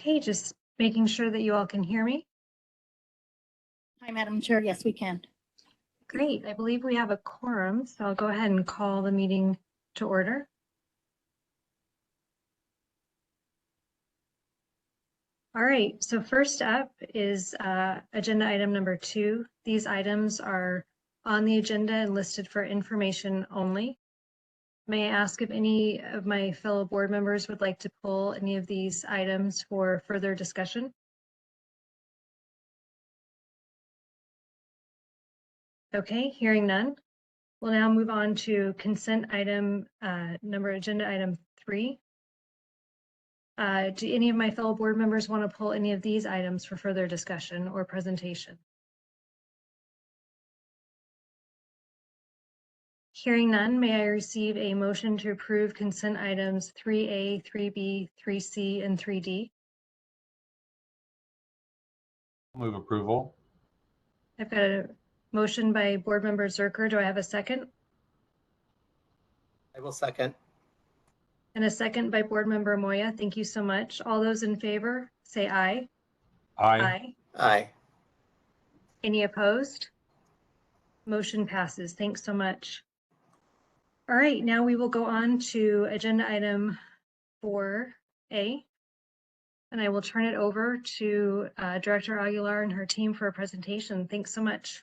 Okay, just making sure that you all can hear me. Hi, Madam Chair. Yes, we can. Great. I believe we have a quorum, so I'll go ahead and call the meeting to order. All right, so first up is agenda item number 2. These items are on the agenda and listed for information only. May I ask if any of my fellow board members would like to pull any of these items for further discussion? Okay, hearing none. We'll now move on to consent item agenda item 3. Do any of my fellow board members want to pull any of these items for further discussion or presentation? Hearing none, may I receive a motion to approve consent items 3A, 3B, 3C, and 3D? Move approval. I've got a motion by board member Zerker. Do I have a second? I will second. And a second by board member Moya. Thank you so much. All those in favor, say aye. Aye. Aye. Any opposed? Motion passes. Thanks so much. All right, now we will go on to agenda item 4A. And I will turn it over to Director Aguilar and her team for a presentation. Thanks so much.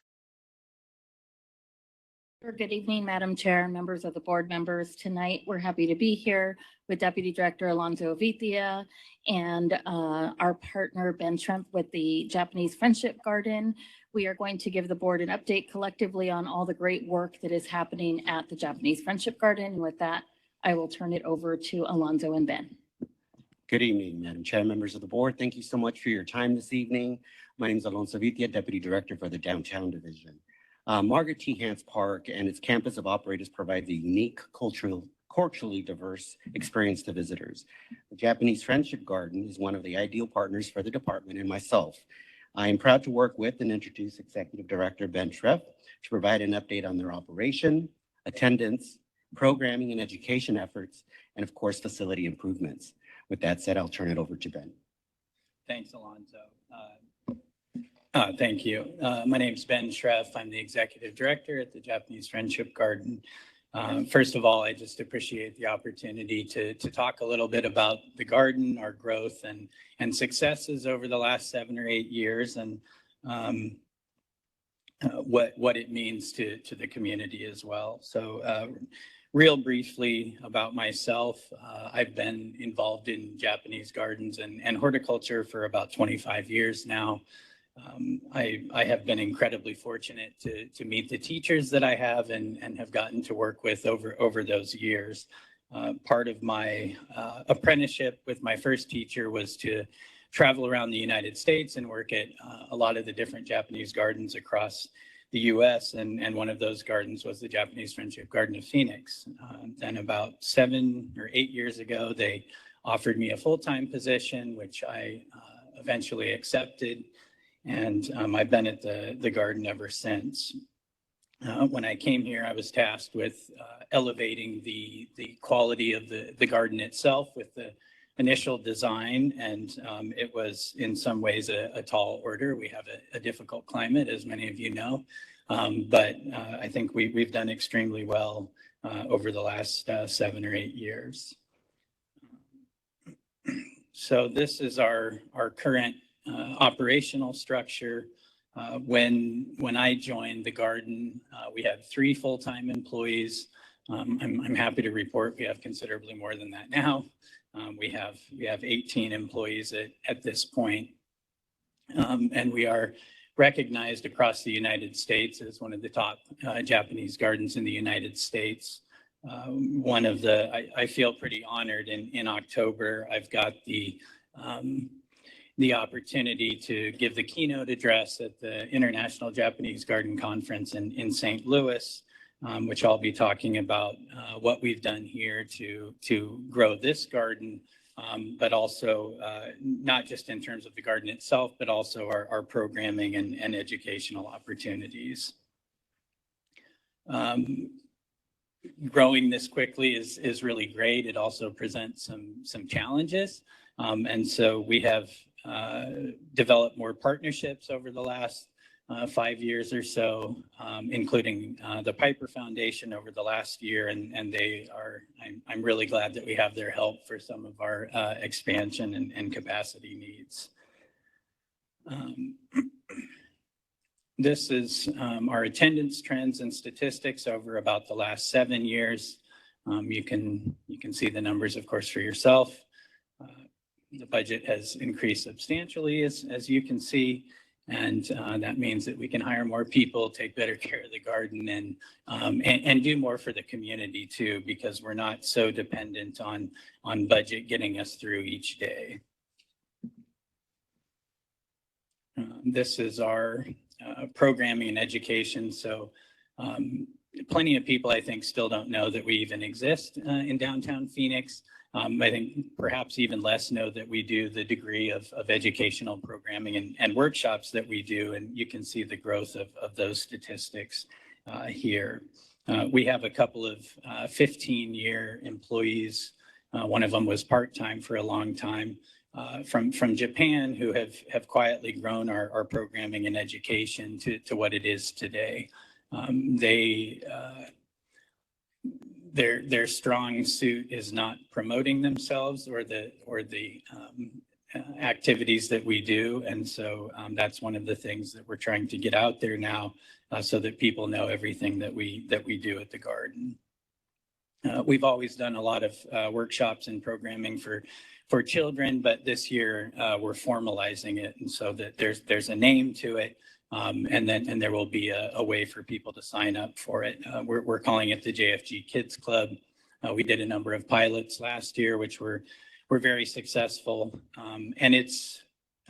Good evening, Madam Chair, members of the board members. Tonight, we're happy to be here with Deputy Director Alonso Vitia and our partner, Ben Trump, with the Japanese Friendship Garden. We are going to give the board an update collectively on all the great work that is happening at the Japanese Friendship Garden. And with that, I will turn it over to Alonso and Ben. Good evening, Madam Chair, members of the board. Thank you so much for your time this evening. My name is Alonso Vitia, Deputy Director for the Downtown Division. Margaret T. Hance Park and its campus of operators provides a unique, culturally diverse experience to visitors. The Japanese Friendship Garden is one of the ideal partners for the department and myself. I am proud to work with and introduce Executive Director Ben Treff to provide an update on their operation, attendance, programming and education efforts, and of course, facility improvements. With that said, I'll turn it over to Ben. Thanks, Alonso. Thank you. My name is Ben Treff. I'm the Executive Director at the Japanese Friendship Garden. First of all, I just appreciate the opportunity to talk a little bit about the garden, our growth and successes over the last 7 or 8 years, and what it means to the community as well. So real briefly about myself, I've been involved in Japanese gardens and horticulture for about 25 years now. I have been incredibly fortunate to meet the teachers that I have and have gotten to work with over those years. Part of my apprenticeship with my first teacher was to travel around the United States and work at a lot of the different Japanese gardens across the US, and one of those gardens was the Japanese Friendship Garden of Phoenix. Then about 7 or 8 years ago, they offered me a full-time position, which I eventually accepted. And I've been at the garden ever since. When I came here, I was tasked with elevating the quality of the garden itself with the initial design, and it was in some ways a tall order. We have a difficult climate, as many of you know, but I think we've done extremely well over the last 7 or 8 years. So this is our current operational structure. When I joined the garden, we had 3 full-time employees. I'm happy to report we have considerably more than that now. We have 18 employees at this point, and we are recognized across the United States as one of the top Japanese gardens in the United States. I feel pretty honored. In October, I've got the opportunity to give the keynote address at the International Japanese Garden Conference in St. Louis, which I'll be talking about what we've done here to grow this garden, but also not just in terms of the garden itself, but also our programming and educational opportunities. Growing this quickly is really great. It also presents some challenges. And so we have developed more partnerships over the last 5 years or so, including the Piper Foundation over the last year. And I'm really glad that we have their help for some of our expansion and capacity needs. This is our attendance trends and statistics over about the last 7 years. You can see the numbers, of course, for yourself. The budget has increased substantially, as you can see, and that means that we can hire more people, take better care of the garden, and do more for the community too, because we're not so dependent on budget getting us through each day. This is our programming and education. So plenty of people, I think, still don't know that we even exist in downtown Phoenix. I think perhaps even less know that we do the degree of educational programming and workshops that we do. And you can see the growth of those statistics here. We have a couple of 15-year employees. One of them was part-time for a long time from Japan, who have quietly grown our programming and education to what it is today. Their strong suit is not promoting themselves or the activities that we do, and so that's one of the things that we're trying to get out there now, so that people know everything that we do at the garden. We've always done a lot of workshops and programming for children, but this year we're formalizing it, and so that there's a name to it. And there will be a way for people to sign up for it. We're calling it the JFG Kids Club. We did a number of pilots last year, which were very successful. And it's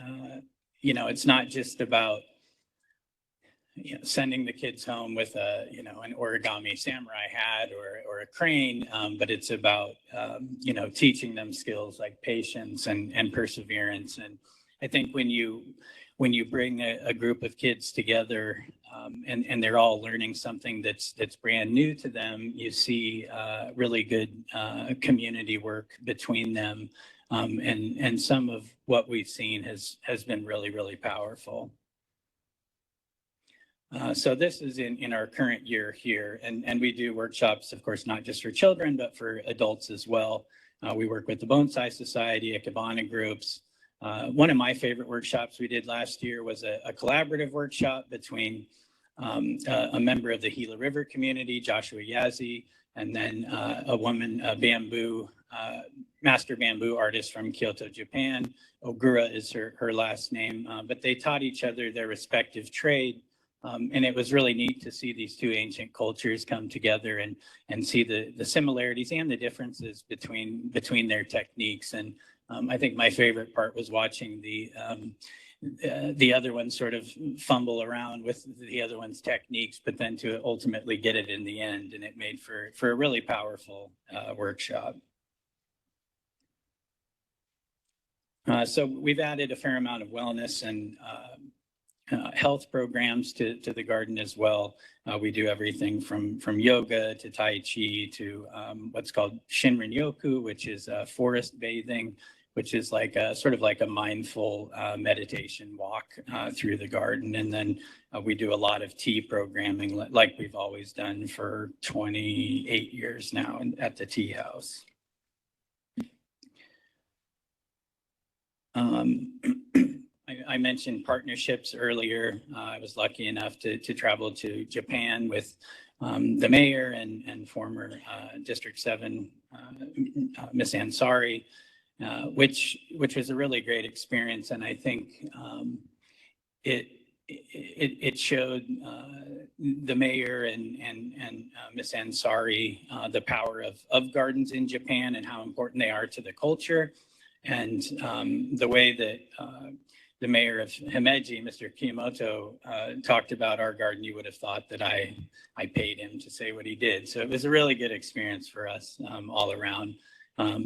not just about sending the kids home with an origami samurai hat or a crane, but it's about teaching them skills like patience and perseverance. And I think when you bring a group of kids together and they're all learning something that's brand new to them, you see really good community work between them. And some of what we've seen has been really, really powerful. So this is in our current year here, and we do workshops, of course, not just for children, but for adults as well. We work with the Bonsai Society, Ikebana groups. One of my favorite workshops we did last year was a collaborative workshop between a member of the Gila River community, Joshua Yazzie, and then a woman, a master bamboo artist from Kyoto, Japan. Ogura is her last name, but they taught each other their respective trade. And it was really neat to see these two ancient cultures come together and see the similarities and the differences between their techniques. And I think my favorite part was watching the other one sort of fumble around with the other one's techniques, but then to ultimately get it in the end. And it made for a really powerful workshop. So we've added a fair amount of wellness and health programs to the garden as well. We do everything from yoga to Tai Chi to what's called Shinrin Yoku, which is forest bathing, which is like sort of like a mindful meditation walk through the garden. And then we do a lot of tea programming like we've always done for 28 years now at the tea house. I mentioned partnerships earlier. I was lucky enough to travel to Japan with the mayor and former District 7, Ms. Ansari, which was a really great experience. And I think it showed the mayor and Ms. Ansari the power of gardens in Japan and how important they are to the culture. And the way that the mayor of Himeji, Mr. Kiyomoto, talked about our garden, you would have thought that I paid him to say what he did. So it was a really good experience for us all around.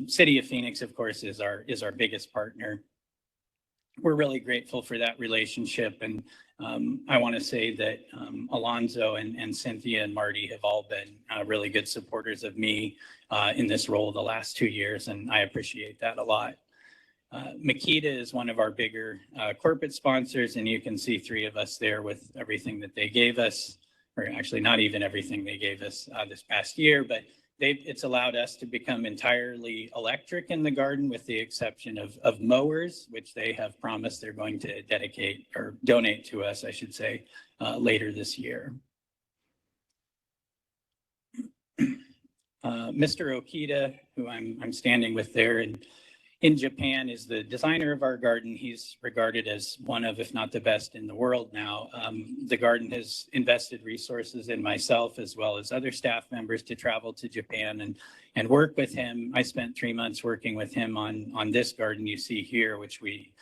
City of Phoenix, of course, is our biggest partner. We're really grateful for that relationship. And I want to say that Alonzo and Cynthia and Marty have all been really good supporters of me in this role the last 2 years, and I appreciate that a lot. Makita is one of our bigger corporate sponsors, and you can see 3 of us there with everything that they gave us, or actually not even everything they gave us this past year, but it's allowed us to become entirely electric in the garden with the exception of mowers, which they have promised they're going to dedicate or donate to us, I should say, later this year. Mr. Okita, who I'm standing with there in Japan, is the designer of our garden. He's regarded as one of, if not the best in the world now. The garden has invested resources in myself as well as other staff members to travel to Japan and work with him. I spent 3 months working with him on this garden you see here, which we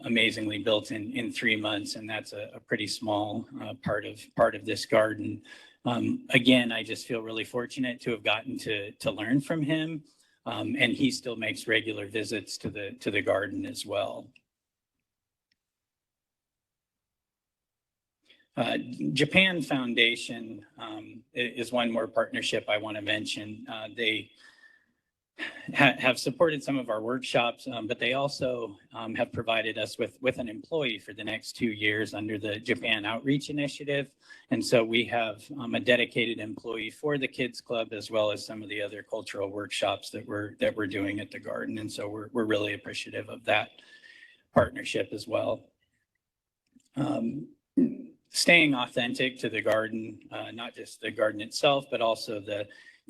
amazingly built in 3 months, and that's a pretty small part of this garden. Again, I just feel really fortunate to have gotten to learn from him, and he still makes regular visits to the garden as well. Japan Foundation is one more partnership I want to mention. They have supported some of our workshops, but they also have provided us with an employee for the next 2 years under the Japan Outreach Initiative. And so we have a dedicated employee for the Kids Club as well as some of the other cultural workshops that we're doing at the garden. And so we're really appreciative of that partnership as well. Staying authentic to the garden, not just the garden itself, but also the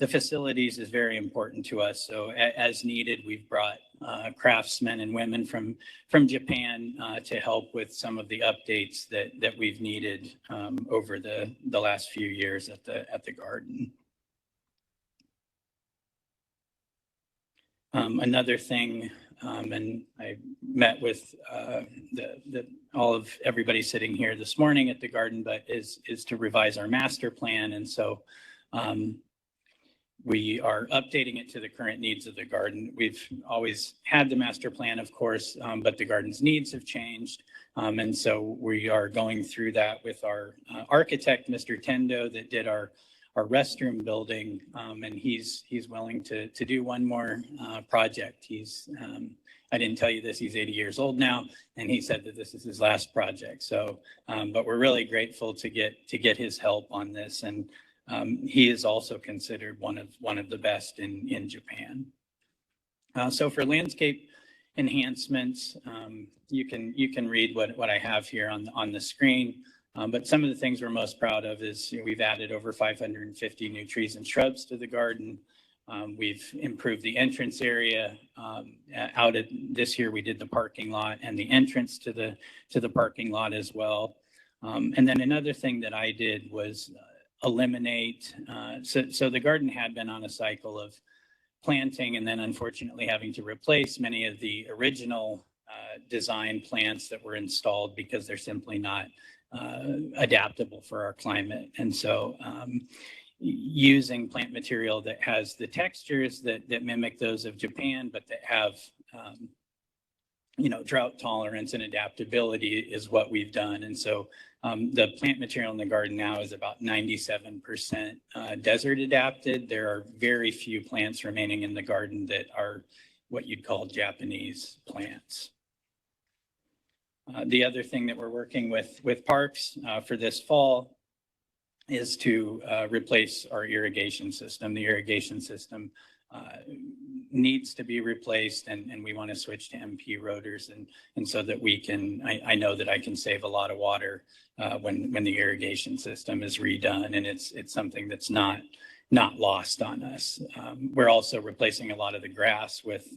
facilities is very important to us. So as needed, we've brought craftsmen and women from Japan to help with some of the updates that we've needed over the last few years at the garden. Another thing, and I met with all of everybody sitting here this morning at the garden, but is to revise our master plan. And so we are updating it to the current needs of the garden. We've always had the master plan, of course, but the garden's needs have changed. And so we are going through that with our architect, Mr. Tendo, that did our restroom building. And he's willing to do one more project. I didn't tell you this, he's 80 years old now, and he said that this is his last project. So, but we're really grateful to get his help on this. And he is also considered one of the best in Japan. So for landscape enhancements, you can read what I have here on the screen. But some of the things we're most proud of is we've added over 550 new trees and shrubs to the garden. We've improved the entrance area. This year we did the parking lot and the entrance to the parking lot as well. And then another thing that I did was eliminate, so the garden had been on a cycle of planting and then unfortunately having to replace many of the original design plants that were installed because they're simply not adaptable for our climate. And so using plant material that has the textures that mimic those of Japan, but that have drought tolerance and adaptability is what we've done. And so the plant material in the garden now is about 97% desert adapted. There are very few plants remaining in the garden that are what you'd call Japanese plants. The other thing that we're working with parks for this fall is to replace our irrigation system. The irrigation system needs to be replaced, and we want to switch to MP rotors, and so that we can, I know that I can save a lot of water when the irrigation system is redone, and it's something that's not lost on us. We're also replacing a lot of the grass with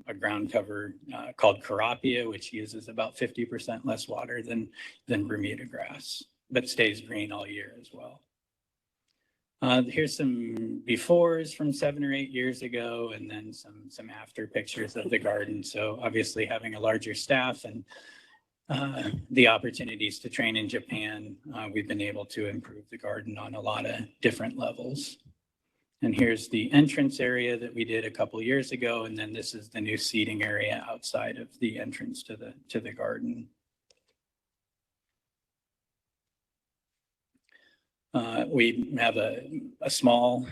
a ground cover called Carapia, which uses about 50% less water than Bermuda grass, but stays green all year as well. Here's some befores from 7 or 8 years ago, and then some after pictures of the garden. So obviously having a larger staff and the opportunities to train in Japan, we've been able to improve the garden on a lot of different levels. And here's the entrance area that we did a couple of years ago, and then this is the new seating area outside of the entrance to the garden. We have a small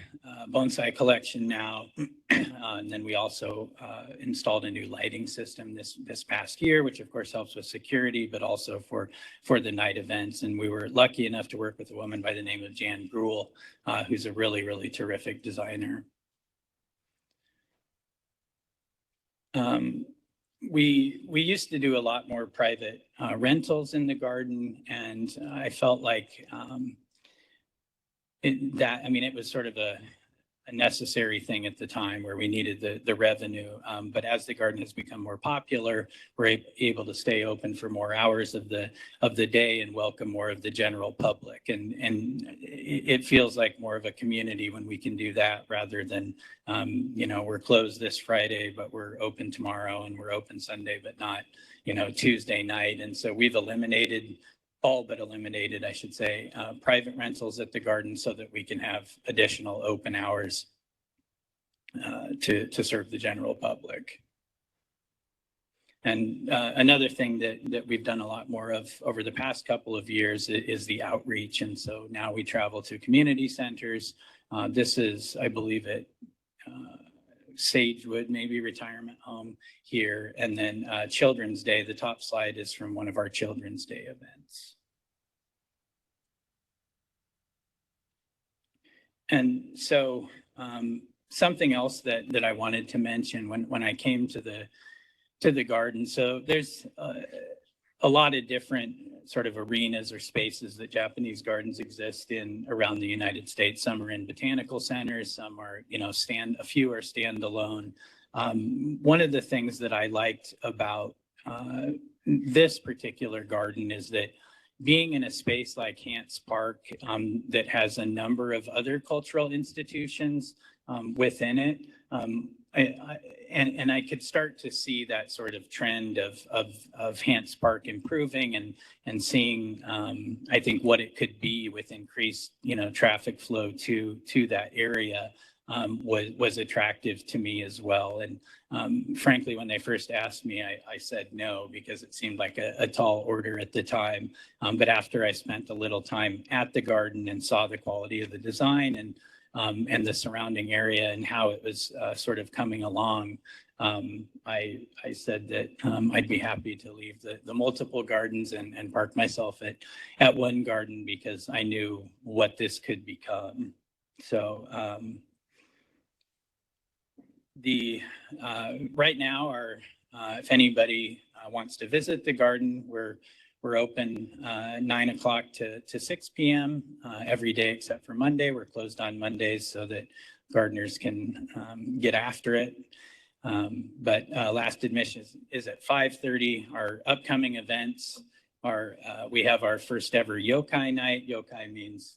bonsai collection now. And then we also installed a new lighting system this past year, which of course helps with security, but also for the night events. And we were lucky enough to work with a woman by the name of Jan Gruhl, who's a really, really terrific designer. We used to do a lot more private rentals in the garden, and I felt like it was sort of a necessary thing at the time where we needed the revenue. But as the garden has become more popular, we're able to stay open for more hours of the day and welcome more of the general public. And it feels like more of a community when we can do that rather than, we're closed this Friday, but we're open tomorrow, and we're open Sunday, but not, Tuesday night. And so we've all but eliminated, I should say, private rentals at the garden so that we can have additional open hours to serve the general public. And another thing that we've done a lot more of over the past couple of years is the outreach. And so now we travel to community centers. This is, I believe, at Sagewood, maybe retirement home here. And then Children's Day, the top slide is from one of our Children's Day events. And so something else that I wanted to mention when I came to the garden. So there's a lot of different sort of arenas or spaces that Japanese gardens exist in around the United States. Some are in botanical centers, some are, a few are standalone. One of the things that I liked about this particular garden is that being in a space like Hance Park that has a number of other cultural institutions within it, and I could start to see that sort of trend of Hance Park improving and seeing, I think, what it could be with increased, traffic flow to that area was attractive to me as well. And frankly, when they first asked me, I said no, because it seemed like a tall order at the time. But after I spent a little time at the garden and saw the quality of the design and the surrounding area and how it was sort of coming along, I said that I'd be happy to leave the multiple gardens and park myself at one garden because I knew what this could become. So right now, if anybody wants to visit the garden, we're open 9 o'clock to 6 p.m. Every day except for Monday. We're closed on Mondays so that gardeners can get after it. But last admission is at 5:30. Our upcoming events are, we have our first ever yokai night. Yokai means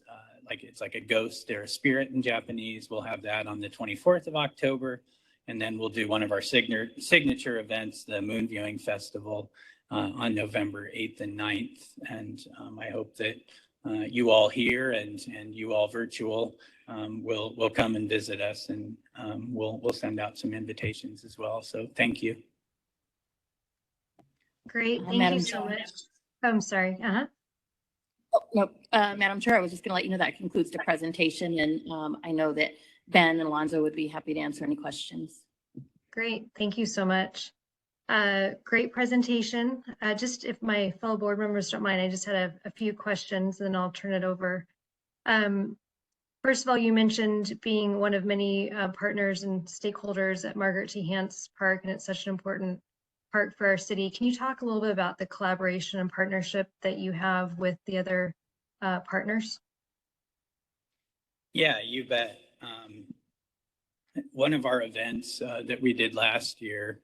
it's like a ghost or a spirit in Japanese. We'll have that on the 24th of October. And then we'll do one of our signature events, the Moon Viewing Festival, on November 8th and 9th. And I hope that you all here and you all virtual will come and visit us, and we'll send out some invitations as well. So thank you. Great, thank Madam you so Chair. much. Oh, I'm sorry. Oh, no, Madam Chair, I was just going to let you know that concludes the presentation, and I know that Ben and Alonzo would be happy to answer any questions. Great, thank you so much. Great presentation. Just if my fellow board members don't mind, I just had a few questions, and then I'll turn it over. First of all, you mentioned being one of many partners and stakeholders at Margaret T. Hance Park, and it's such an important park for our city. Can you talk a little bit about the collaboration and partnership that you have with the other partners? Yeah, you bet. One of our events that we did last year,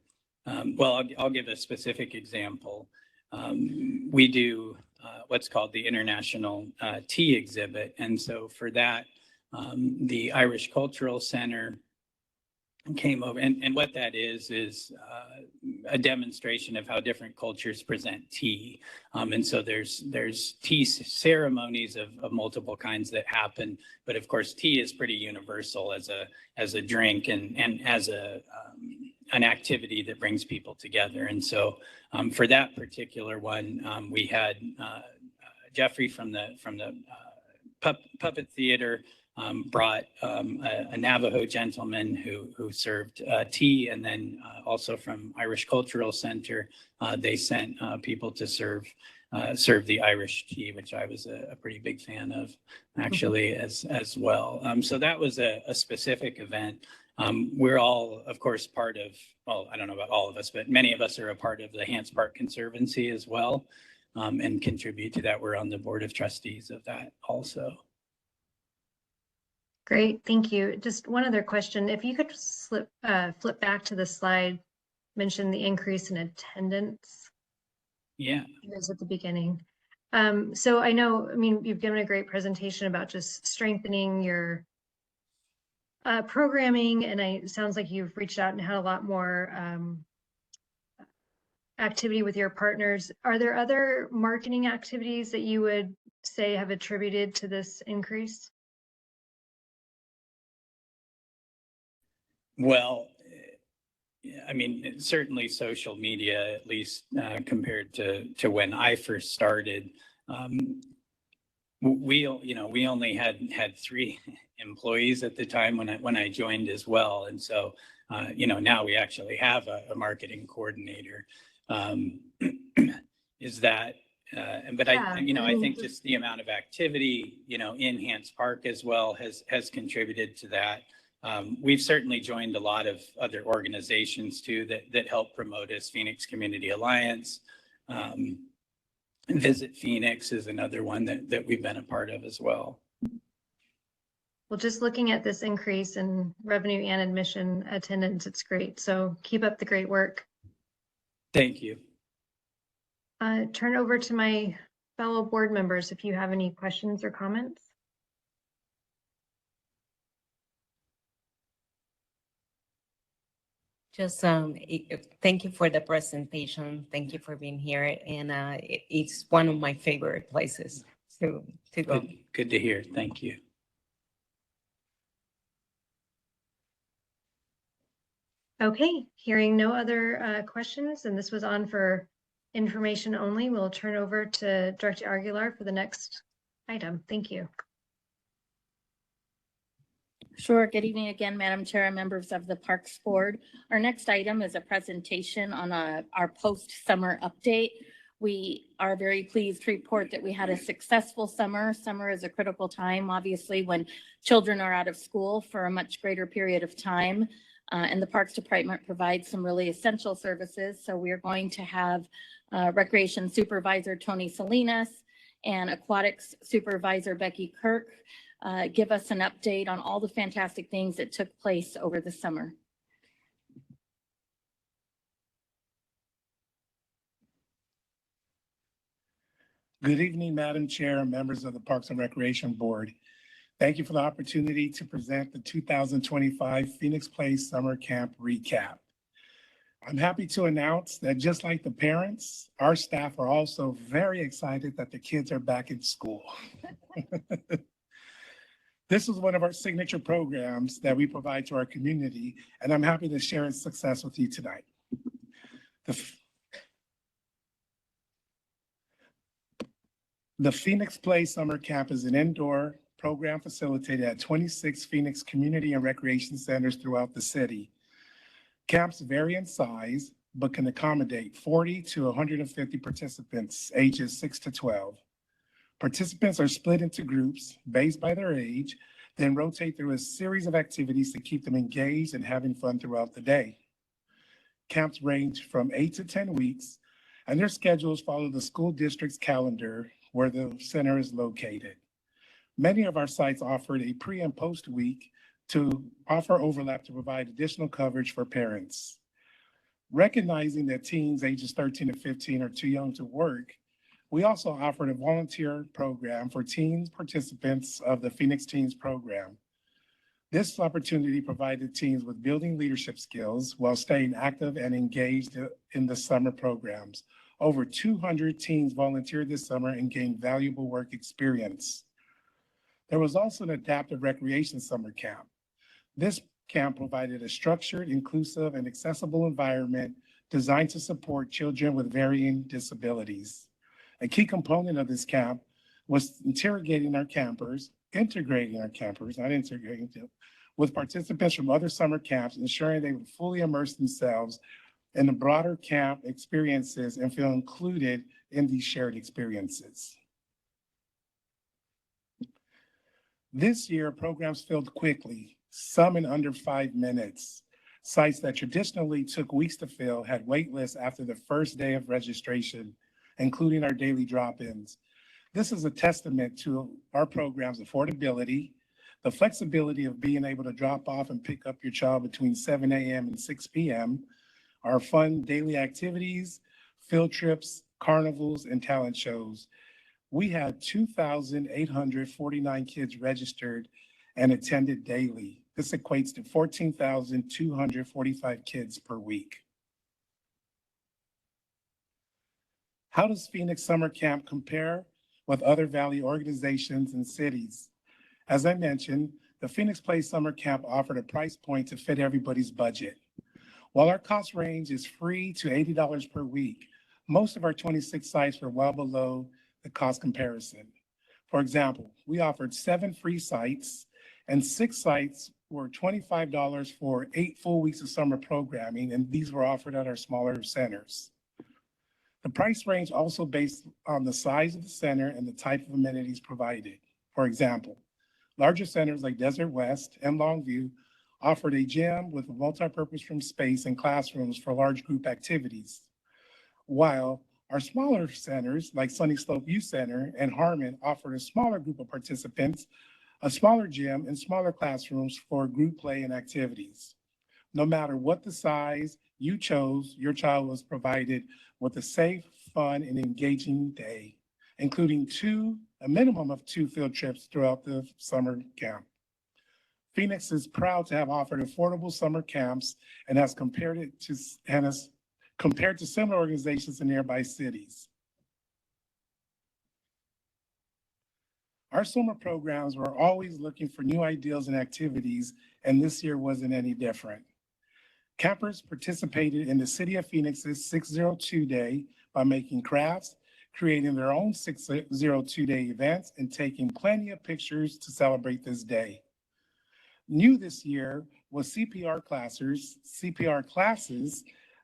I'll give a specific example. We do what's called the International Tea Exhibit. And so for that, the Irish Cultural Center came over, and what that is a demonstration of how different cultures present tea. And so there's tea ceremonies of multiple kinds that happen, but of course tea is pretty universal as a drink and as an activity that brings people together. And so for that particular one, we had Jeffrey from the puppet theater brought a Navajo gentleman who served tea, and then also from Irish Cultural Center, they sent people to serve the Irish tea, which I was a pretty big fan of, actually, as well. So that was a specific event. We're all, of course, part of, well, I don't know about all of us, but many of us are a part of the Hants Park Conservancy as well, and contribute to that. We're on the board of trustees of that also. Great, thank you. Just one other question. If you could flip back to the slide, mention the increase in attendance. Yeah. It was at the beginning. So I know, I mean, you've given a great presentation about just strengthening your programming, and it sounds like you've reached out and had a lot more activity with your partners. Are there other marketing activities that you would say have attributed to this increase? Well, I mean, certainly social media, at least compared to when I first started. We only had 3 employees at the time when I joined as well, and so now we actually have a marketing coordinator. Is that? But I think just the amount of activity in Hants Park as well has contributed to that. We've certainly joined a lot of other organizations too that help promote us. Phoenix Community Alliance, Visit Phoenix is another one that we've been a part of as well. Well, just looking at this increase in revenue and admission attendance, it's great. So keep up the great work. Thank you. Turn over to my fellow board members if you have any questions or comments. Just thank you for the presentation. Thank you for being here, and it's one of my favorite places to go. Good to hear. Thank you. Okay, hearing no other questions, and this was on for information only, we'll turn over to Director Aguilar for the next item. Thank you. Sure. Good evening again, Madam Chair and members of the Parks Board. Our next item is a presentation on our post-summer update. We are very pleased to report that we had a successful summer. Summer is a critical time, obviously, when children are out of school for a much greater period of time. And the Parks Department provides some really essential services. So we are going to have Recreation Supervisor Tony Salinas and Aquatics Supervisor Becky Kirk give us an update on all the fantastic things that took place over the summer. Good evening, Madam Chair and members of the Parks and Recreation Board. Thank you for the opportunity to present the 2025 Phoenix Place Summer Camp Recap. I'm happy to announce that just like the parents, our staff are also very excited that the kids are back in school. This is one of our signature programs that we provide to our community, and I'm happy to share its success with you tonight. The Phoenix Place Summer Camp is an indoor program facilitated at 26 Phoenix community and recreation centers throughout the city. Camps vary in size, but can accommodate 40 to 150 participants ages 6 to 12. Participants are split into groups based by their age, then rotate through a series of activities to keep them engaged and having fun throughout the day. Camps range from 8 to 10 weeks, and their schedules follow the school district's calendar where the center is located. Many of our sites offered a pre and post week to offer overlap to provide additional coverage for parents. Recognizing that teens ages 13 to 15 are too young to work, we also offered a volunteer program for teens participants of the Phoenix Teens program. This opportunity provided teens with building leadership skills while staying active and engaged in the summer programs. Over 200 teens volunteered this summer and gained valuable work experience. There was also an adaptive recreation summer camp. This camp provided a structured, inclusive, and accessible environment designed to support children with varying disabilities. A key component of this camp was integrating our campers, not integrating them, with participants from other summer camps, ensuring they would fully immerse themselves in the broader camp experiences and feel included in these shared experiences. This year, programs filled quickly, some in under 5 minutes. Sites that traditionally took weeks to fill had wait lists after the first day of registration, including our daily drop-ins. This is a testament to our program's affordability, the flexibility of being able to drop off and pick up your child between 7 a.m. and 6 p.m., our fun daily activities, field trips, carnivals, and talent shows. We had 2,849 kids registered and attended daily. This equates to 14,245 kids per week. How does Phoenix Summer Camp compare with other Valley organizations and cities? As I mentioned, the Phoenix Place Summer Camp offered a price point to fit everybody's budget. While our cost range is free to $80 per week, most of our 26 sites were well below the cost comparison. For example, we offered 7 free sites and 6 sites were $25 for 8 full weeks of summer programming, and these were offered at our smaller centers. The price range also based on the size of the center and the type of amenities provided. For example, larger centers like Desert West and Longview offered a gym with a multi-purpose room space and classrooms for large group activities, while our smaller centers like Sunny Slope Youth Center and Harmon offered a smaller group of participants, a smaller gym, and smaller classrooms for group play and activities. No matter what the size you chose, your child was provided with a safe, fun, and engaging day, including a minimum of 2 field trips throughout the summer camp. Phoenix is proud to have offered affordable summer camps and has compared to similar organizations in nearby cities. Our summer programs were always looking for new ideas and activities, and this year wasn't any different. Campers participated in the City of Phoenix's 602 Day by making crafts, creating their own 602 Day events, and taking plenty of pictures to celebrate this day. New this year was CPR classes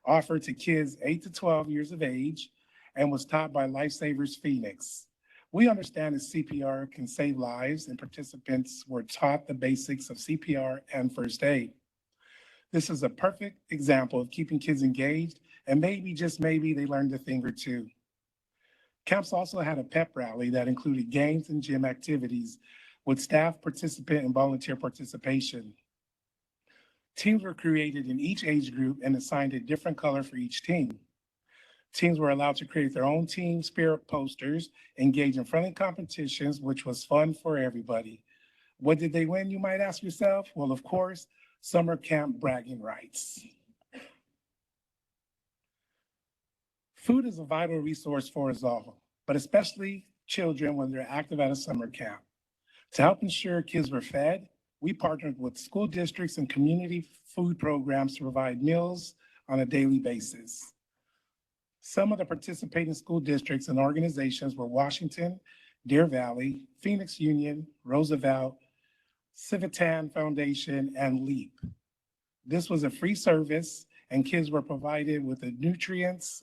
offered to kids 8 to 12 years of age and was taught by Lifesavers Phoenix. We understand that CPR can save lives, and participants were taught the basics of CPR and first aid. This is a perfect example of keeping kids engaged, and maybe, just maybe, they learned a thing or two. Camps also had a pep rally that included games and gym activities with staff participant and volunteer participation. Teams were created in each age group and assigned a different color for each team. Teams were allowed to create their own team spirit posters, engage in friendly competitions, which was fun for everybody. What did they win, you might ask yourself? Well, of course, summer camp bragging rights. Food is a vital resource for us all, but especially children when they're active at a summer camp. To help ensure kids were fed, we partnered with school districts and community food programs to provide meals on a daily basis. Some of the participating school districts and organizations were Washington, Deer Valley, Phoenix Union, Roosevelt, Civitan Foundation, and LEAP. This was a free service, and kids were provided with nutritious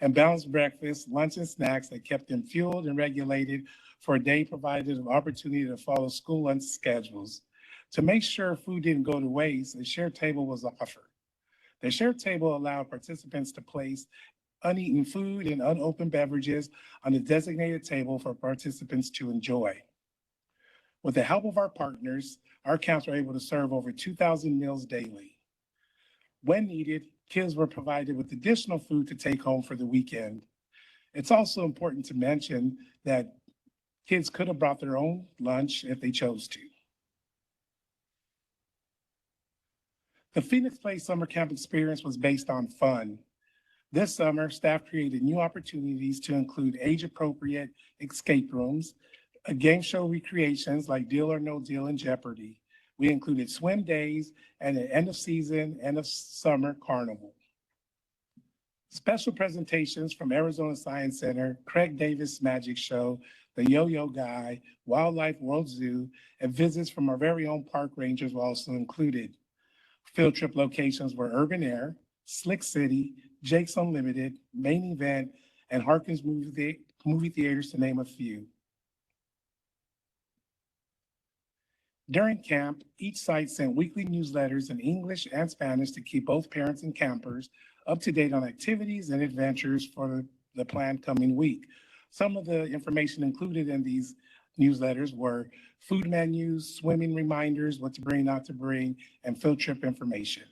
and balanced breakfast, lunch, and snacks that kept them fueled and regulated for a day, provided an opportunity to follow school lunch schedules. To make sure food didn't go to waste, a shared table was offered. The shared table allowed participants to place uneaten food and unopened beverages on a designated table for participants to enjoy. With the help of our partners, our camps were able to serve over 2,000 meals daily. When needed, kids were provided with additional food to take home for the weekend. It's also important to mention that kids could have brought their own lunch if they chose to. The Phoenix Place Summer Camp experience was based on fun. This summer, staff created new opportunities to include age-appropriate escape rooms, game show recreations like Deal or No Deal and Jeopardy. We included swim days and an end of season, end of summer carnival. Special presentations from Arizona Science Center, Craig Davis Magic Show, the Yo-Yo Guy, Wildlife World Zoo, and visits from our very own park rangers were also included. Field trip locations were Urban Air, Slick City, Jake's Unlimited, Main Event, and Harkins movie theaters, to name a few. During camp, each site sent weekly newsletters in English and Spanish to keep both parents and campers up to date on activities and adventures for the planned coming week. Some of the information included in these newsletters were food menus, swimming reminders, what to bring, not to bring, and field trip information.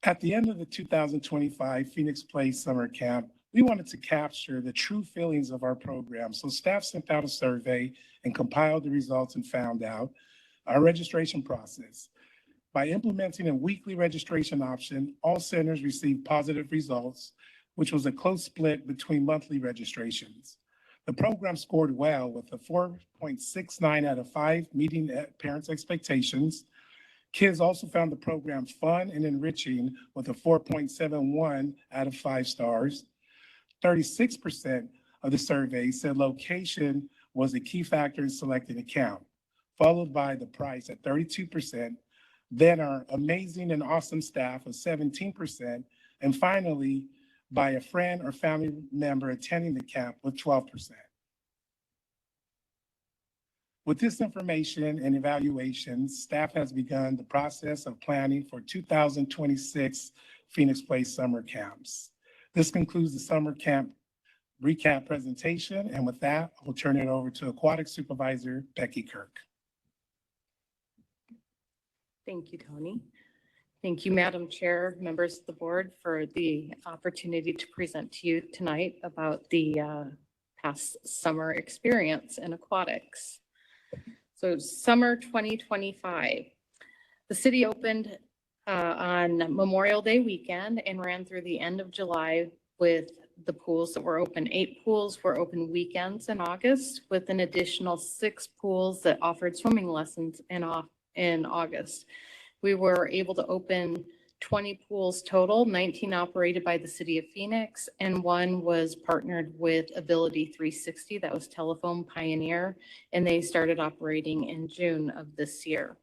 At the end of the 2025 Phoenix Place Summer Camp, we wanted to capture the true feelings of our program. So staff sent out a survey and compiled the results and found out our registration process. By implementing a weekly registration option, all centers received positive results, which was a close split between monthly registrations. The program scored well with a 4.69 out of 5, meeting parents' expectations. Kids also found the program fun and enriching with a 4.71 out of 5 stars. 36% of the survey said location was a key factor in selecting a camp, followed by the price at 32%, then our amazing and awesome staff of 17%, and finally, by a friend or family member attending the camp with 12%. With this information and evaluations, staff has begun the process of planning for 2026 Phoenix Place summer camps. This concludes the summer camp recap presentation, and with that, I will turn it over to Aquatic Supervisor Becky Kirk. Thank you, Tony. Thank you, Madam Chair, members of the board, for the opportunity to present to you tonight about the past summer experience in aquatics. So summer 2025, the city opened on Memorial Day weekend and ran through the end of July with the pools that were open. 8 pools were open weekends in August, with an additional 6 pools that offered swimming lessons in August. We were able to open 20 pools total, 19 operated by the city of Phoenix, and 1 was partnered with Ability 360, that was Telephone Pioneer, and they started operating in June of this year.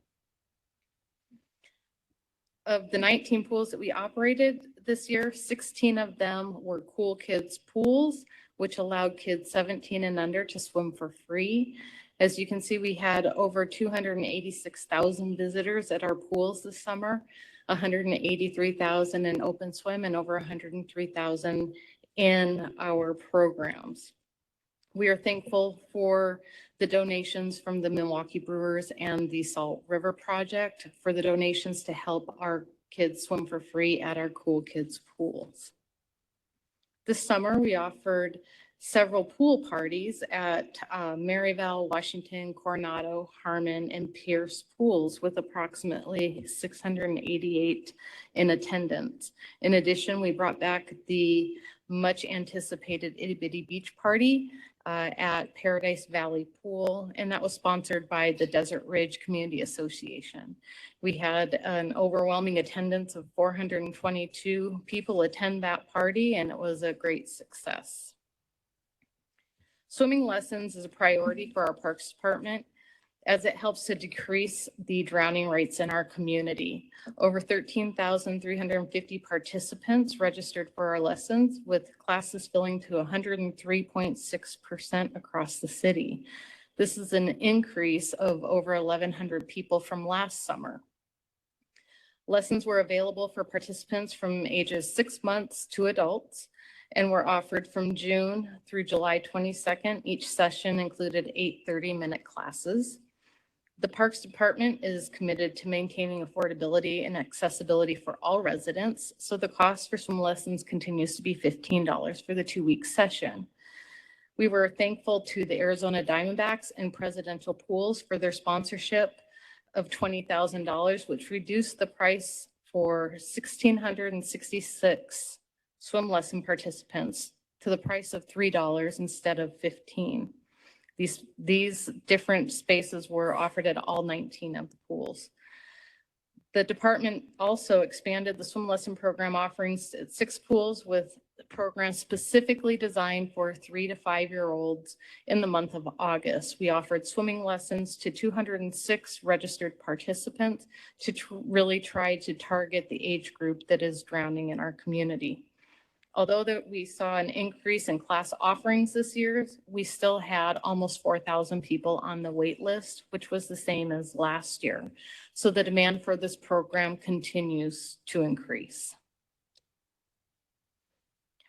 Of the 19 pools that we operated this year, 16 of them were Cool Kids pools, which allowed kids 17 and under to swim for free. As you can see, we had over 286,000 visitors at our pools this summer, 183,000 in open swim, and over 103,000 in our programs. We are thankful for the donations from the Milwaukee Brewers and the Salt River Project for the donations to help our kids swim for free at our Cool Kids pools. This summer, we offered several pool parties at Maryvale, Washington, Coronado, Harmon, and Pierce pools with approximately 688 in attendance. In addition, we brought back the much anticipated Itty Bitty Beach Party at Paradise Valley Pool, and that was sponsored by the Desert Ridge Community Association. We had an overwhelming attendance of 422 people attend that party, and it was a great success. Swimming lessons is a priority for our Parks Department as it helps to decrease the drowning rates in our community. Over 13,350 participants registered for our lessons, with classes filling to 103.6% across the city. This is an increase of over 1,100 people from last summer. Lessons were available for participants from ages 6 months to adults, and were offered from June through July 22nd. Each session included 8 30-minute classes. The Parks Department is committed to maintaining affordability and accessibility for all residents, so the cost for swim lessons continues to be $15 for the 2-week session. We were thankful to the Arizona Diamondbacks and Presidential Pools for their sponsorship of $20,000, which reduced the price for 1,666 swim lesson participants to the price of $3 instead of $15. These different spaces were offered at all 19 of the pools. The department also expanded the swim lesson program offerings at 6 pools with programs specifically designed for 3 to 5-year-olds in the month of August. We offered swimming lessons to 206 registered participants to really try to target the age group that is drowning in our community. Although we saw an increase in class offerings this year, we still had almost 4,000 people on the wait list, which was the same as last year. So the demand for this program continues to increase.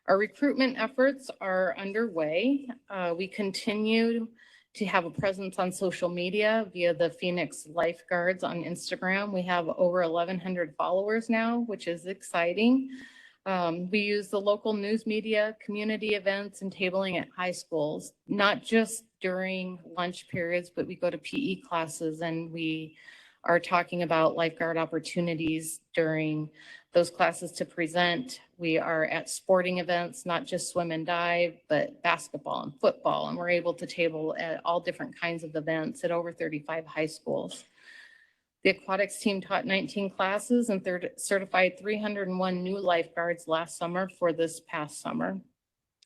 Our recruitment efforts are underway. We continue to have a presence on social media via the Phoenix Lifeguards on Instagram. We have over 1,100 followers now, which is exciting. We use the local news media, community events, and tabling at high schools, not just during lunch periods, but we go to PE classes and we are talking about lifeguard opportunities during those classes to present. We are at sporting events, not just swim and dive, but basketball and football, and we're able to table at all different kinds of events at over 35 high schools. The aquatics team taught 19 classes and certified 301 new lifeguards last summer for this past summer.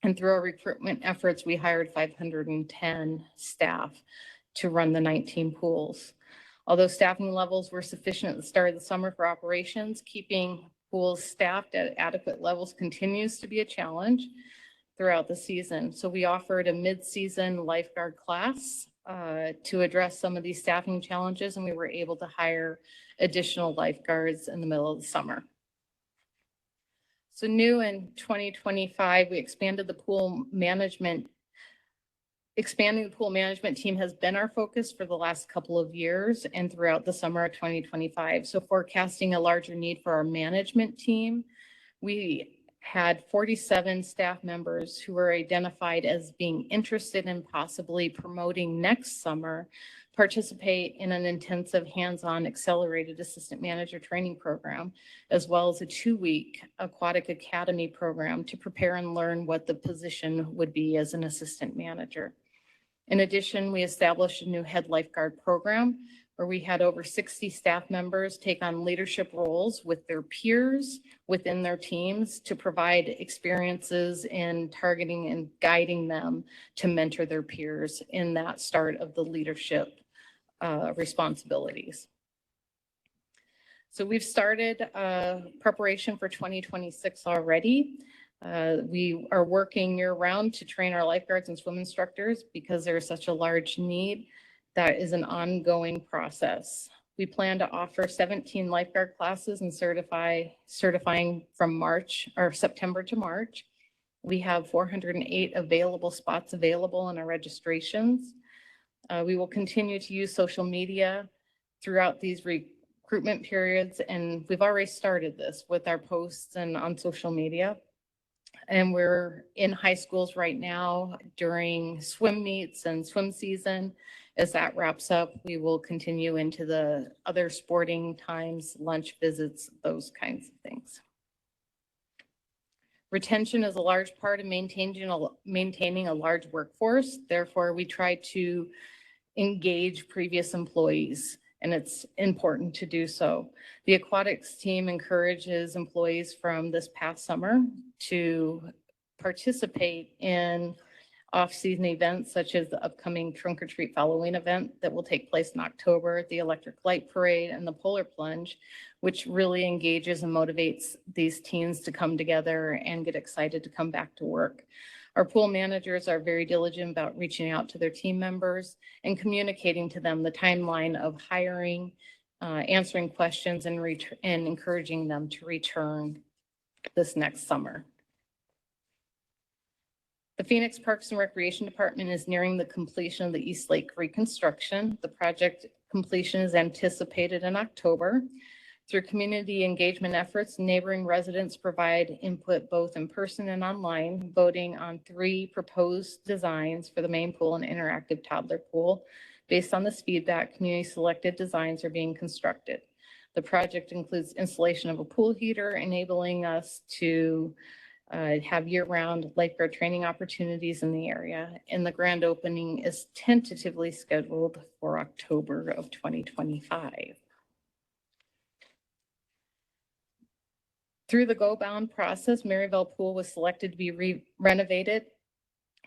And through our recruitment efforts, we hired 510 staff to run the 19 pools. Although staffing levels were sufficient at the start of the summer for operations, keeping pools staffed at adequate levels continues to be a challenge throughout the season. So we offered a mid-season lifeguard class to address some of these staffing challenges, and we were able to hire additional lifeguards in the middle of the summer. So new in 2025, we expanded the pool management. Expanding the pool management team has been our focus for the last couple of years and throughout the summer of 2025. So forecasting a larger need for our management team, we had 47 staff members who were identified as being interested in possibly promoting next summer, participate in an intensive hands-on accelerated assistant manager training program, as well as a 2-week aquatic academy program to prepare and learn what the position would be as an assistant manager. In addition, we established a new head lifeguard program where we had over 60 staff members take on leadership roles with their peers within their teams to provide experiences in targeting and guiding them to mentor their peers in that start of the leadership responsibilities. So we've started preparation for 2026 already. We are working year-round to train our lifeguards and swim instructors because there is such a large need. That is an ongoing process. We plan to offer 17 lifeguard classes and certifying from September to March. We have 408 available spots available in our registrations. We will continue to use social media throughout these recruitment periods, and we've already started this with our posts and on social media. And we're in high schools right now during swim meets and swim season. As that wraps up, we will continue into the other sporting times, lunch visits, those kinds of things. Retention is a large part of maintaining a large workforce. Therefore, we try to engage previous employees, and it's important to do so. The aquatics team encourages employees from this past summer to participate in off-season events such as the upcoming Trunk or Treat Halloween event that will take place in October, the Electric Light Parade, and the Polar Plunge, which really engages and motivates these teens to come together and get excited to come back to work. Our pool managers are very diligent about reaching out to their team members and communicating to them the timeline of hiring, answering questions, and encouraging them to return this next summer. The Phoenix Parks and Recreation Department is nearing the completion of the East Lake reconstruction. The project completion is anticipated in October. Through community engagement efforts, neighboring residents provide input both in person and online, voting on 3 proposed designs for the main pool and interactive toddler pool. Based on this feedback, community-selected designs are being constructed. The project includes installation of a pool heater, enabling us to have year-round lifeguard training opportunities in the area, and the grand opening is tentatively scheduled for October of 2025. Through the go-bound process, Maryville Pool was selected to be renovated,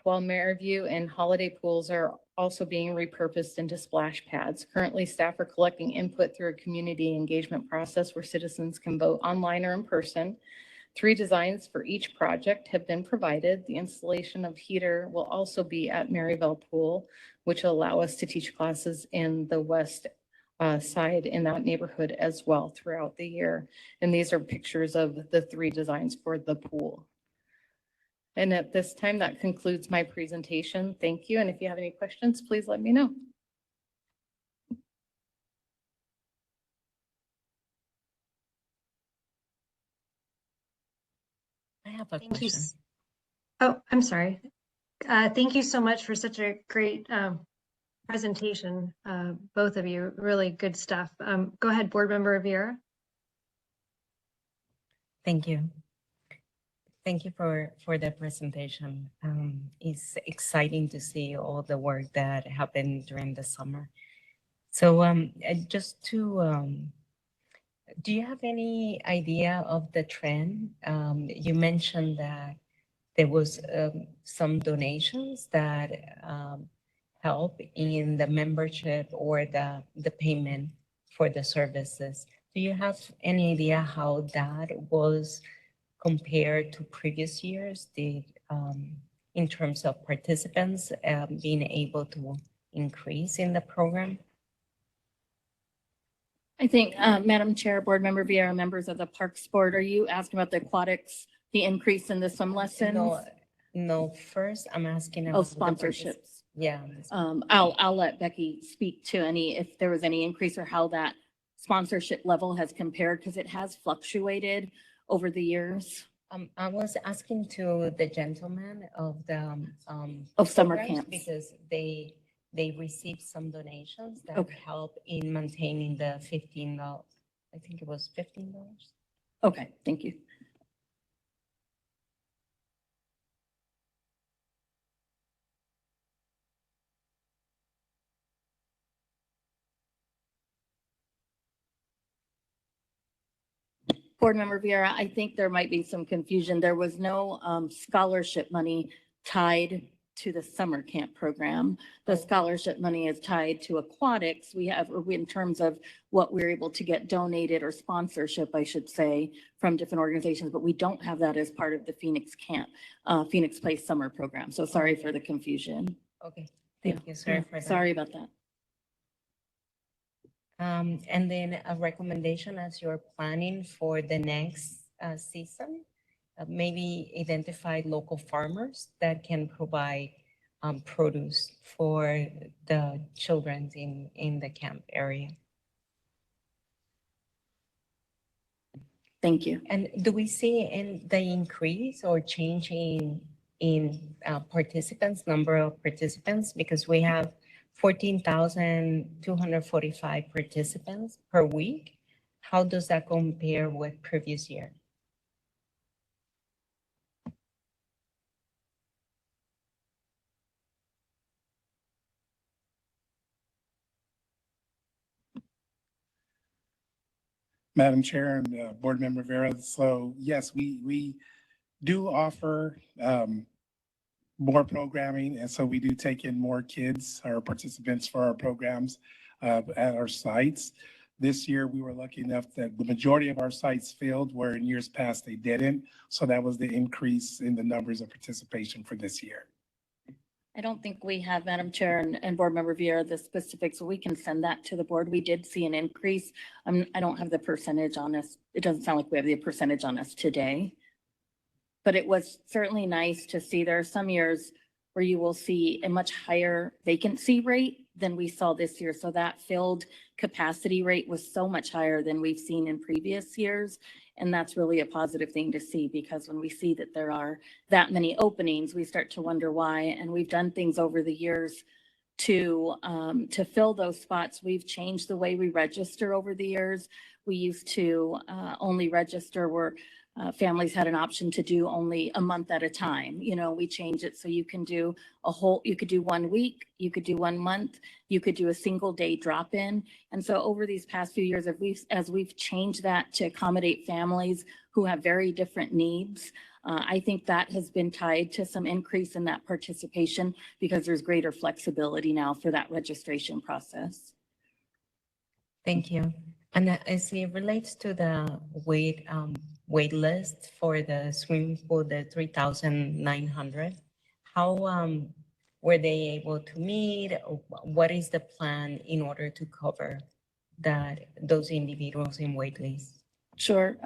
while Maryview and Holiday Pools are also being repurposed into splash pads. Currently, staff are collecting input through a community engagement process where citizens can vote online or in person. 3 designs for each project have been provided. The installation of heater will also be at Maryville Pool, which will allow us to teach classes in the west side in that neighborhood as well throughout the year. And these are pictures of the 3 designs for the pool. And at this time, that concludes my presentation. Thank you. And if you have any questions, please let me know. I have a Thank you. question. Oh, I'm sorry. Thank you so much for such a great presentation, both of you. Really good stuff. Go ahead, Board Member Vieira. Thank you. Thank you for the presentation. It's exciting to see all the work that happened during the summer. So just to, do you have any idea of the trend? You mentioned that there was some donations that help in the membership or the payment for the services. Do you have any idea how that was compared to previous years, in terms of participants being able to increase in the program? I think, Madam Chair, Board Member Vieira, members of the Parks Board, are you asking about the aquatics, the increase in the swim lessons? No, first I'm asking Oh, about the sponsorships. Yeah. I'll let Becky speak to if there was any increase or how that sponsorship level has compared, because it has fluctuated over the years. I was asking to the gentleman of the Of summer programs camps. because they received some donations that Okay. help in maintaining the $15. I think it was $15. Okay, thank you. Board Member Vieira, I think there might be some confusion. There was no scholarship money tied to the summer camp program. The scholarship money is tied to aquatics. We have, in terms of what we're able to get donated or sponsorship, I should say, from different organizations, but we don't have that as part of the Phoenix camp, Phoenix Place summer program. So sorry for the confusion. Okay, thank you. Sorry for that. Sorry about that. And then a recommendation as you're planning for the next season, maybe identify local farmers that can provide produce for the children in the camp area. Thank you. And do we see the increase or change in participants, number of participants? Because we have 14,245 participants per week. How does that compare with previous year? Madam Chair and Board Member Vera, so yes, we do offer more programming, and so we do take in more kids or participants for our programs at our sites. This year, we were lucky enough that the majority of our sites filled, where in years past they didn't. So that was the increase in the numbers of participation for this year. I don't think we have, Madam Chair and Board Member Vieira, the specifics. We can send that to the board. We did see an increase. I don't have the percentage on us. It doesn't sound like we have the percentage on us today. But it was certainly nice to see. There are some years where you will see a much higher vacancy rate than we saw this year. So that filled capacity rate was so much higher than we've seen in previous years. And that's really a positive thing to see, because when we see that there are that many openings, we start to wonder why. And we've done things over the years to fill those spots. We've changed the way we register over the years. We used to only register where families had an option to do only a month at a time. You know, we changed it so you can do you could do 1 week, you could do 1 month, you could do a single day drop in. And so over these past few years, as we've changed that to accommodate families who have very different needs, I think that has been tied to some increase in that participation because there's greater flexibility now for that registration process. Thank you. And as it relates to the wait list for the swimming pool, the 3,900, how were they able to meet? What is the plan in order to cover those individuals in wait list? Sure.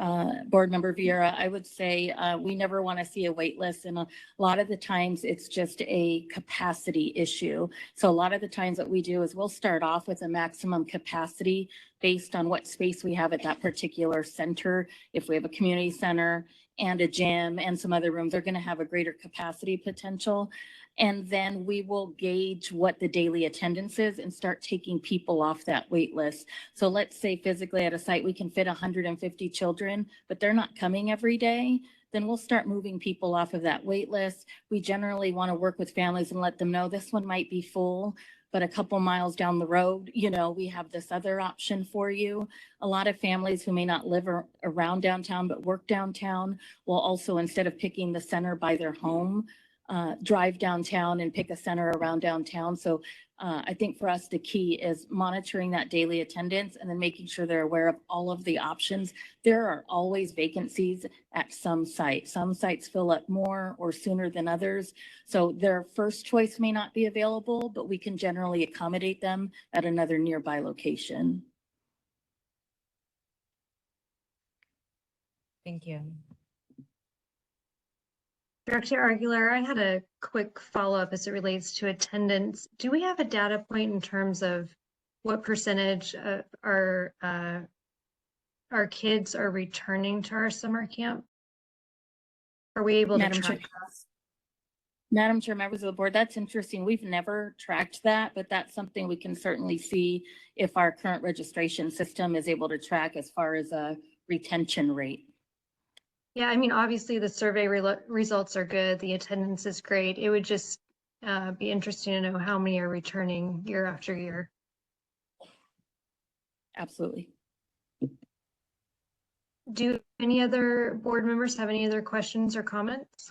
Board Member Vieira, I would say we never want to see a wait list, and a lot of the times it's just a capacity issue. So a lot of the times what we do is we'll start off with a maximum capacity based on what space we have at that particular center. If we have a community center and a gym and some other rooms, they're going to have a greater capacity potential. And then we will gauge what the daily attendance is and start taking people off that wait list. So let's say physically at a site, we can fit 150 children, but they're not coming every day. Then we'll start moving people off of that wait list. We generally want to work with families and let them know this one might be full, but a couple miles down the road, you know, we have this other option for you. A lot of families who may not live around downtown but work downtown will also, instead of picking the center by their home, drive downtown and pick a center around downtown. So I think for us, the key is monitoring that daily attendance and then making sure they're aware of all of the options. There are always vacancies at some sites. Some sites fill up more or sooner than others. So their first choice may not be available, but we can generally accommodate them at another nearby location. Thank you. Director Aguilar, I had a quick follow-up as it relates to attendance. Do we have a data point in terms of what percentage of our kids are returning to our summer camp? Are we able to track that? Madam Chair, members of the board, that's interesting. We've never tracked that, but that's something we can certainly see if our current registration system is able to track as far as a retention rate. Yeah, I mean, obviously the survey results are good. The attendance is great. It would just be interesting to know how many are returning year after year. Absolutely. Do any other board members have any other questions or comments?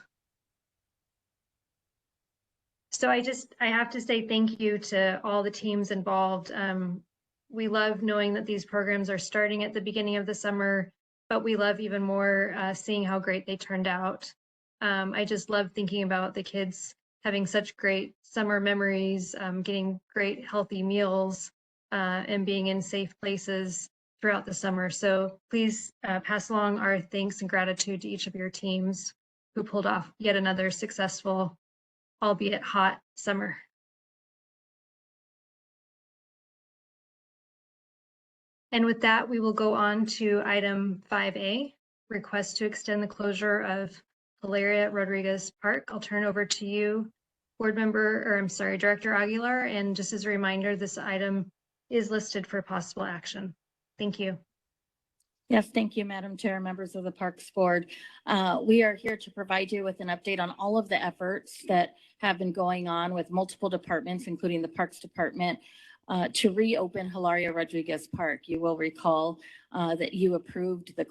So I have to say thank you to all the teams involved. We love knowing that these programs are starting at the beginning of the summer, but we love even more seeing how great they turned out. I just love thinking about the kids having such great summer memories, getting great healthy meals, and being in safe places throughout the summer. So please pass along our thanks and gratitude to each of your teams who pulled off yet another successful, albeit hot, summer. And with that, we will go on to item 5A, request to extend the closure of Hilaria Rodriguez Park. I'll turn over to you, Director Aguilar. And just as a reminder, this item is listed for possible action. Thank you. Yes, thank you, Madam Chair, members of the Parks Board. We are here to provide you with an update on all of the efforts that have been going on with multiple departments, including the Parks Department, to reopen Hilaria Rodriguez Park. You will recall that you approved the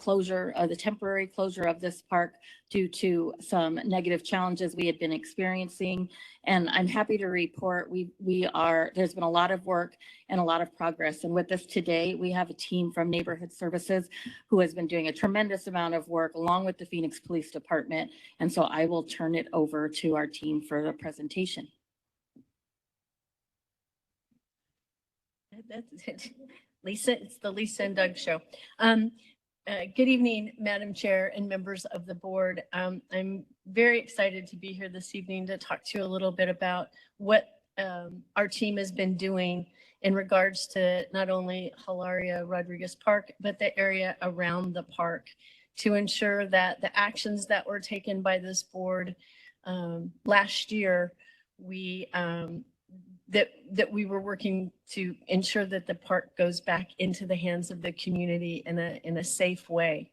temporary closure of this park due to some negative challenges we had been experiencing. And I'm happy to report there's been a lot of work and a lot of progress. And with us today, we have a team from Neighborhood Services who has been doing a tremendous amount of work along with the Phoenix Police Department. And so I will turn it over to our team for the presentation. That's it. Lisa, it's the Lisa and Doug show. Good evening, Madam Chair and members of the board. I'm very excited to be here this evening to talk to you a little bit about what our team has been doing in regards to not only Hilaria Rodriguez Park, but the area around the park to ensure that the actions that were taken by this board last year, that we were working to ensure that the park goes back into the hands of the community in a safe way.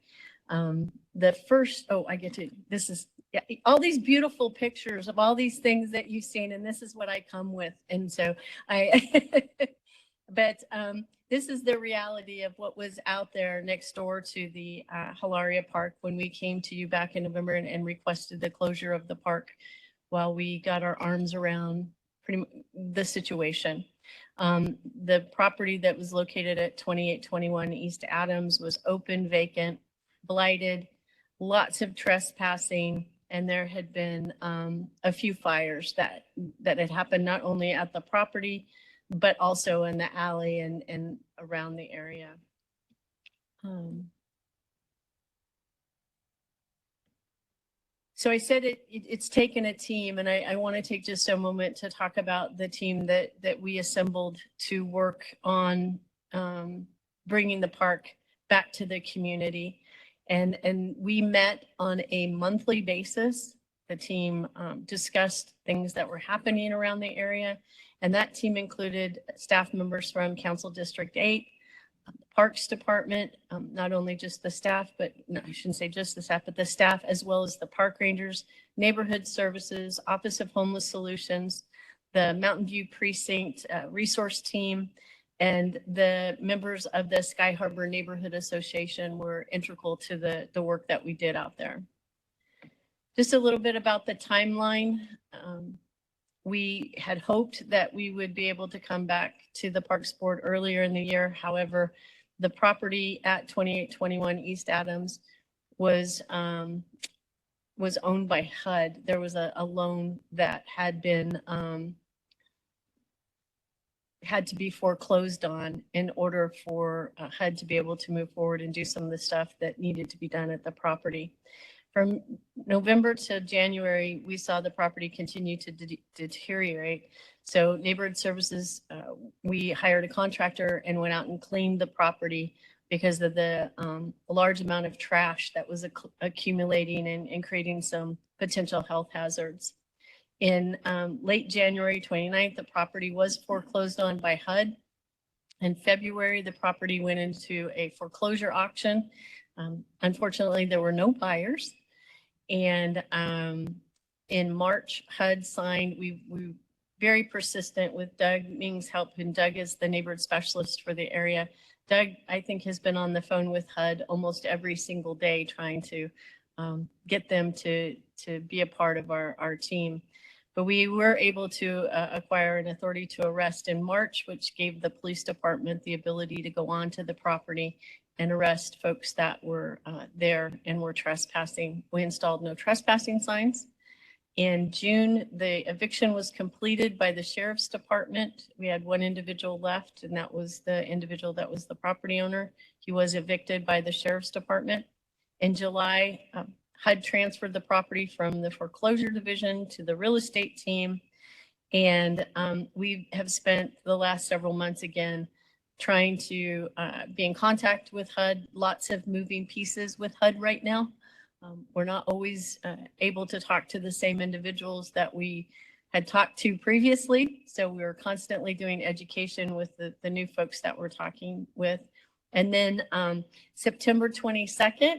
the first, oh, I get to, this is, yeah, all these beautiful pictures of all these things that you've seen, and this is what I come with. And so but this is the reality of what was out there next door to the Hilaria Park when we came to you back in November and requested the closure of the park while we got our arms around pretty much the situation. The property that was located at 2821 East Adams was open, vacant, blighted, lots of trespassing, and there had been a few fires that had happened not only at the property, but also in the alley and around the area. So I said it's taken a team, and I want to take just a moment to talk about the team that we assembled to work on bringing the park back to the community. And we met on a monthly basis. The team discussed things that were happening around the area, and that team included staff members from Council District 8, the Parks Department, not only just the staff, but no, I shouldn't say just the staff, but the staff, as well as the park rangers, neighborhood services, Office of Homeless Solutions, the Mountain View Precinct resource team, and the members of the Sky Harbor Neighborhood Association were integral to the work that we did out there. Just a little bit about the timeline. We had hoped that we would be able to come back to the Parks Board earlier in the year. However, the property at 2821 East Adams was owned by HUD. There was a loan that had been had to be foreclosed on in order for HUD to be able to move forward and do some of the stuff that needed to be done at the property. From November to January, we saw the property continue to deteriorate. So neighborhood services, we hired a contractor and went out and cleaned the property because of the large amount of trash that was accumulating and creating some potential health hazards. In late January 29th, the property was foreclosed on by HUD. In February, the property went into a foreclosure auction. Unfortunately, there were no buyers. And in March, HUD signed, we very persistent with Doug Ming's help, and Doug is the neighborhood specialist for the area. Doug, I think, has been on the phone with HUD almost every single day trying to get them to be a part of our team. But we were able to acquire an authority to arrest in March, which gave the police department the ability to go onto the property and arrest folks that were there and were trespassing. We installed no trespassing signs. In June, the eviction was completed by the sheriff's department. We had one individual left, and that was the individual that was the property owner. He was evicted by the sheriff's department. In July, HUD transferred the property from the foreclosure division to the real estate team. And we have spent the last several months again trying to be in contact with HUD. Lots of moving pieces with HUD right now. We're not always able to talk to the same individuals that we had talked to previously. So we were constantly doing education with the new folks that we're talking with. And then September 22nd,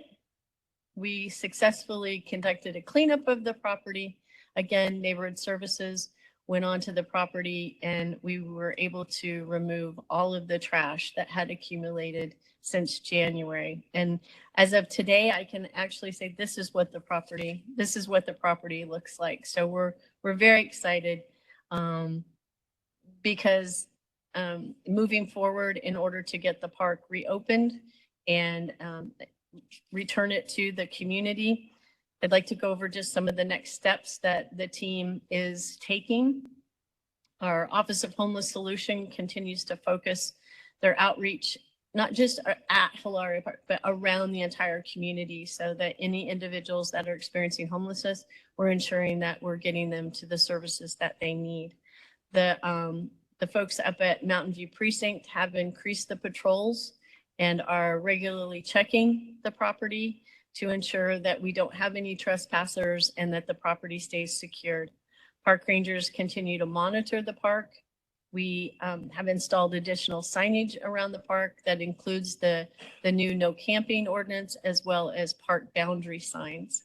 we successfully conducted a cleanup of the property. Again, neighborhood services went onto the property, and we were able to remove all of the trash that had accumulated since January. And as of today, I can actually say this is what the property looks like. So we're very excited because moving forward in order to get the park reopened and return it to the community, I'd like to go over just some of the next steps that the team is taking. Our Office of Homeless Solution continues to focus their outreach, not just at Hilaria Park, but around the entire community, so that any individuals that are experiencing homelessness, we're ensuring that we're getting them to the services that they need. The folks up at Mountain View Precinct have increased the patrols and are regularly checking the property to ensure that we don't have any trespassers and that the property stays secured. Park rangers continue to monitor the park We have installed additional signage around the park that includes the new no camping ordinance as well as park boundary signs.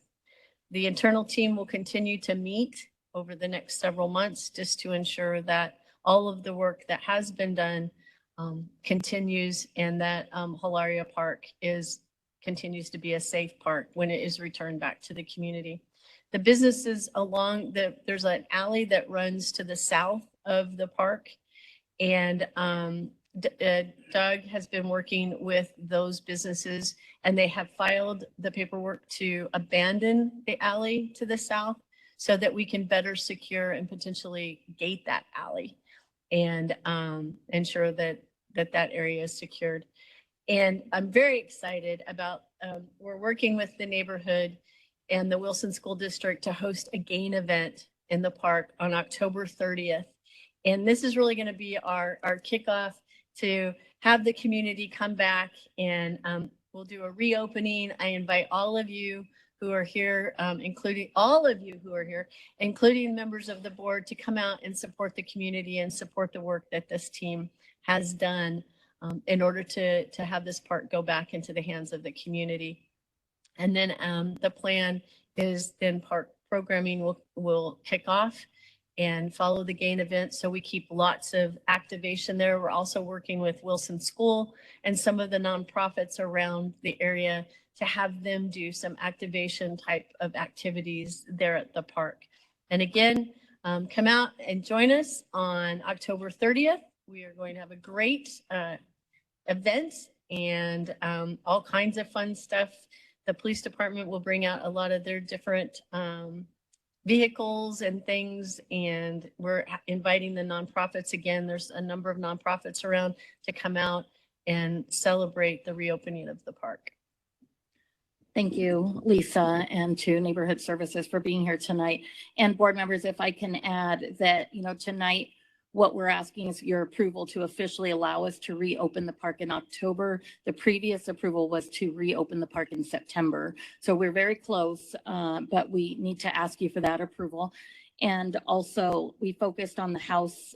The internal team will continue to meet over the next several months just to ensure that all of the work that has been done continues and that Hilaria Park continues to be a safe park when it is returned back to the community. The businesses there's an alley that runs to the south of the park, and Doug has been working with those businesses, and they have filed the paperwork to abandon the alley to the south so that we can better secure and potentially gate that alley and ensure that area is secured. And I'm very excited about, we're working with the neighborhood and the Wilson School District to host a GAIN event in the park on October 30th. And this is really going to be our kickoff to have the community come back, and we'll do a reopening. I invite all of you who are here, including members of the board, to come out and support the community and support the work that this team has done in order to have this park go back into the hands of the community. And then the plan is then park programming will kick off and follow the GAIN event. So we keep lots of activation there. We're also working with Wilson School and some of the nonprofits around the area to have them do some activation type of activities there at the park. And again, come out and join us on October 30th. We are going to have a great event and all kinds of fun stuff. The police department will bring out a lot of their different vehicles and things, and we're inviting the nonprofits again. There's a number of nonprofits around to come out and celebrate the reopening of the park. Thank you, Lisa, and to Neighborhood Services for being here tonight. And board members, if I can add that, tonight, what we're asking is your approval to officially allow us to reopen the park in October. The previous approval was to reopen the park in September. So we're very close, but we need to ask you for that approval. And also, we focused on the house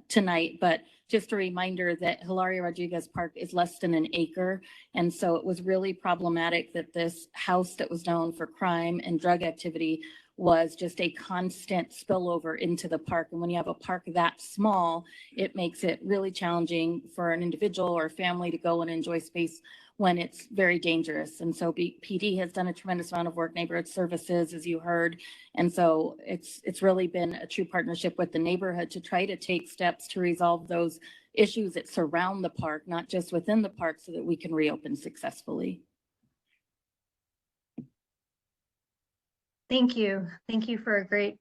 tonight, but just a reminder that Hilaria Rodriguez Park is less than an acre. And so it was really problematic that this house that was known for crime and drug activity was just a constant spillover into the park. And when you have a park that small, it makes it really challenging for an individual or a family to go and enjoy space when it's very dangerous. And so PD has done a tremendous amount of work, Neighborhood Services, as you heard. And so it's really been a true partnership with the neighborhood to try to take steps to resolve those issues that surround the park, not just within the park, so that we can reopen successfully. Thank you. Thank you for a great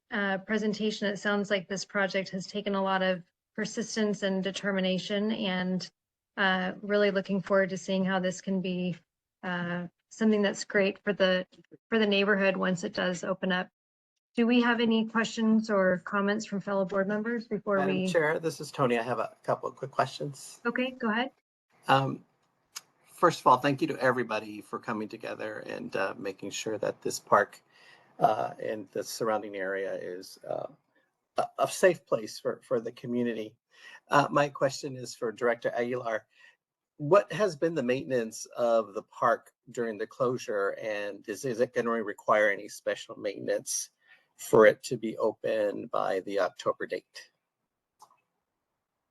presentation. It sounds like this project has taken a lot of persistence and determination, and really looking forward to seeing how this can be something that's great for the neighborhood once it does open up. Do we have any questions or comments from fellow board members before Madam Chair, this is Tony. I have a couple of quick questions. Okay, go ahead. First of all, thank you to everybody for coming together and making sure that this park and the surrounding area is a safe place for the community. My question is for Director Aguilar. What has been the maintenance of the park during the closure, and is it going to require any special maintenance for it to be open by the October date?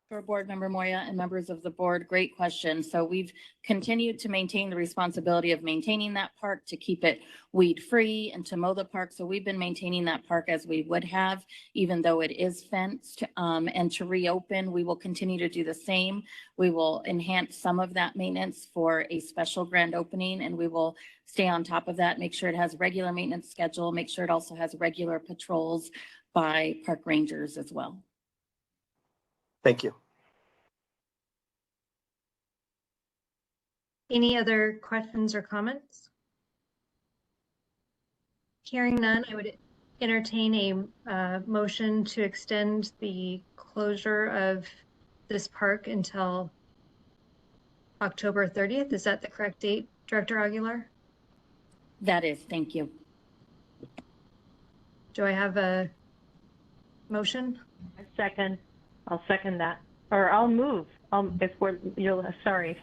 For Board Member Moya and members of the board, great question. So we've continued to maintain the responsibility of maintaining that park, to keep it weed free and to mow the park. So we've been maintaining that park as we would have, even though it is fenced. And to reopen, we will continue to do the same. We will enhance some of that maintenance for a special grand opening, and we will stay on top of that, make sure it has regular maintenance schedule, make sure it also has regular patrols by park rangers as well. Thank you. Any other questions or comments? Hearing none, I would entertain a motion to extend the closure of this park until October 30th. Is that the correct date, Director Aguilar? That is, thank you. Do I have a motion? Second. I'll second that, or I'll move. Sorry.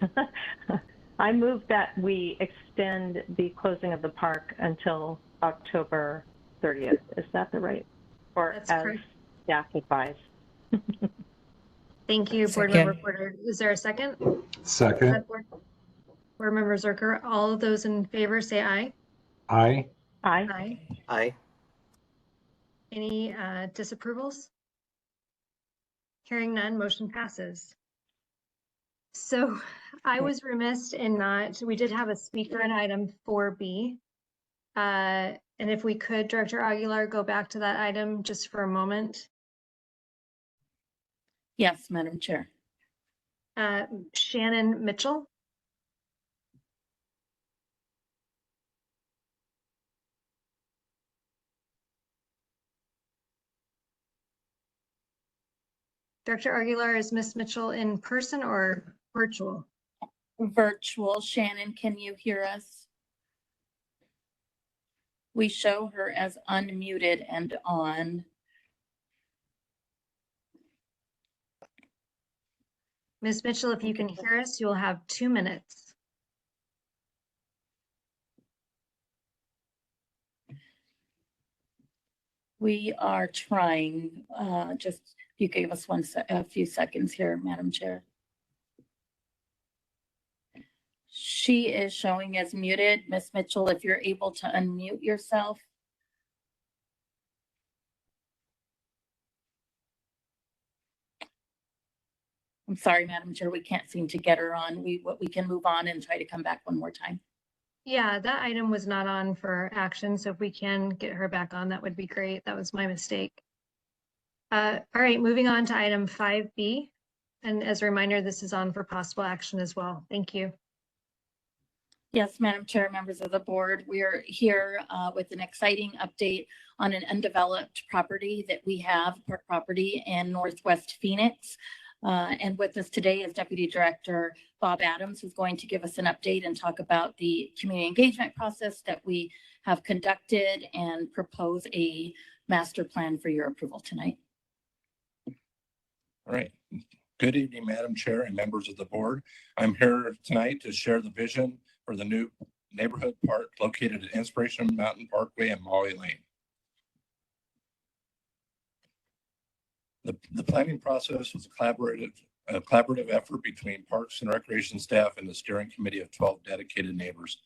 I move that we extend the closing of the park until October 30th. Is that the right? Or That's as correct. staff advised? Thank you, Board Member Porter. Is there a second? Second. Board Member Zerker, all of those in favor say aye. Aye. Aye. Aye. Aye. Any disapprovals? Hearing none, motion passes. So I was remiss in not, we did have a speaker on item 4B. And if we could, Director Aguilar, go back to that item just for a moment. Yes, Madam Chair. Shannon Mitchell. Director Aguilar, is Ms. Mitchell in person or virtual? Virtual. Shannon, can you hear us? We show her as unmuted and on. Ms. Mitchell, if you can hear us, you'll have 2 minutes. We are trying, just, you gave us a few seconds here, Madam Chair. She is showing as muted. Ms. Mitchell, if you're able to unmute yourself. I'm sorry, Madam Chair, we can't seem to get her on. We can move on and try to come back one more time. Yeah, that item was not on for action, so if we can get her back on, that would be great. That was my mistake. All right, moving on to item 5B. And as a reminder, this is on for possible action as well. Thank you. Yes, Madam Chair, members of the board, we are here with an exciting update on an undeveloped property that we have, park property in Northwest Phoenix. And with us today is Deputy Director Bob Adams, who's going to give us an update and talk about the community engagement process that we have conducted and propose a master plan for your approval tonight. All right. Good evening, Madam Chair and members of the board. I'm here tonight to share the vision for the new neighborhood park located at Inspiration Mountain Parkway and Molly Lane. The planning process was a collaborative effort between Parks and Recreation staff and the steering committee of 12 dedicated neighbors.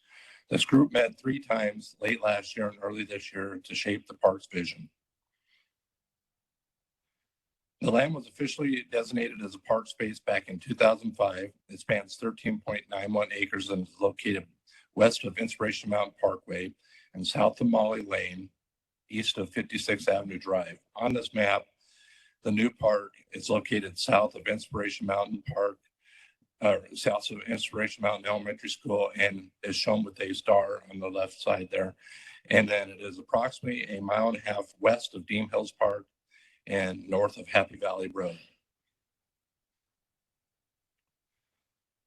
This group met 3 times late last year and early this year to shape the park's vision. The land was officially designated as a park space back in 2005. It spans 13.91 acres and is located west of Inspiration Mountain Parkway and south of Molly Lane, east of 56th Avenue Drive. On this map, the new park is located south of Inspiration Mountain Park, south of Inspiration Mountain Elementary School, and is shown with a star on the left side there. And then it is approximately 1.5 miles west of Dean Hills Park and north of Happy Valley Road.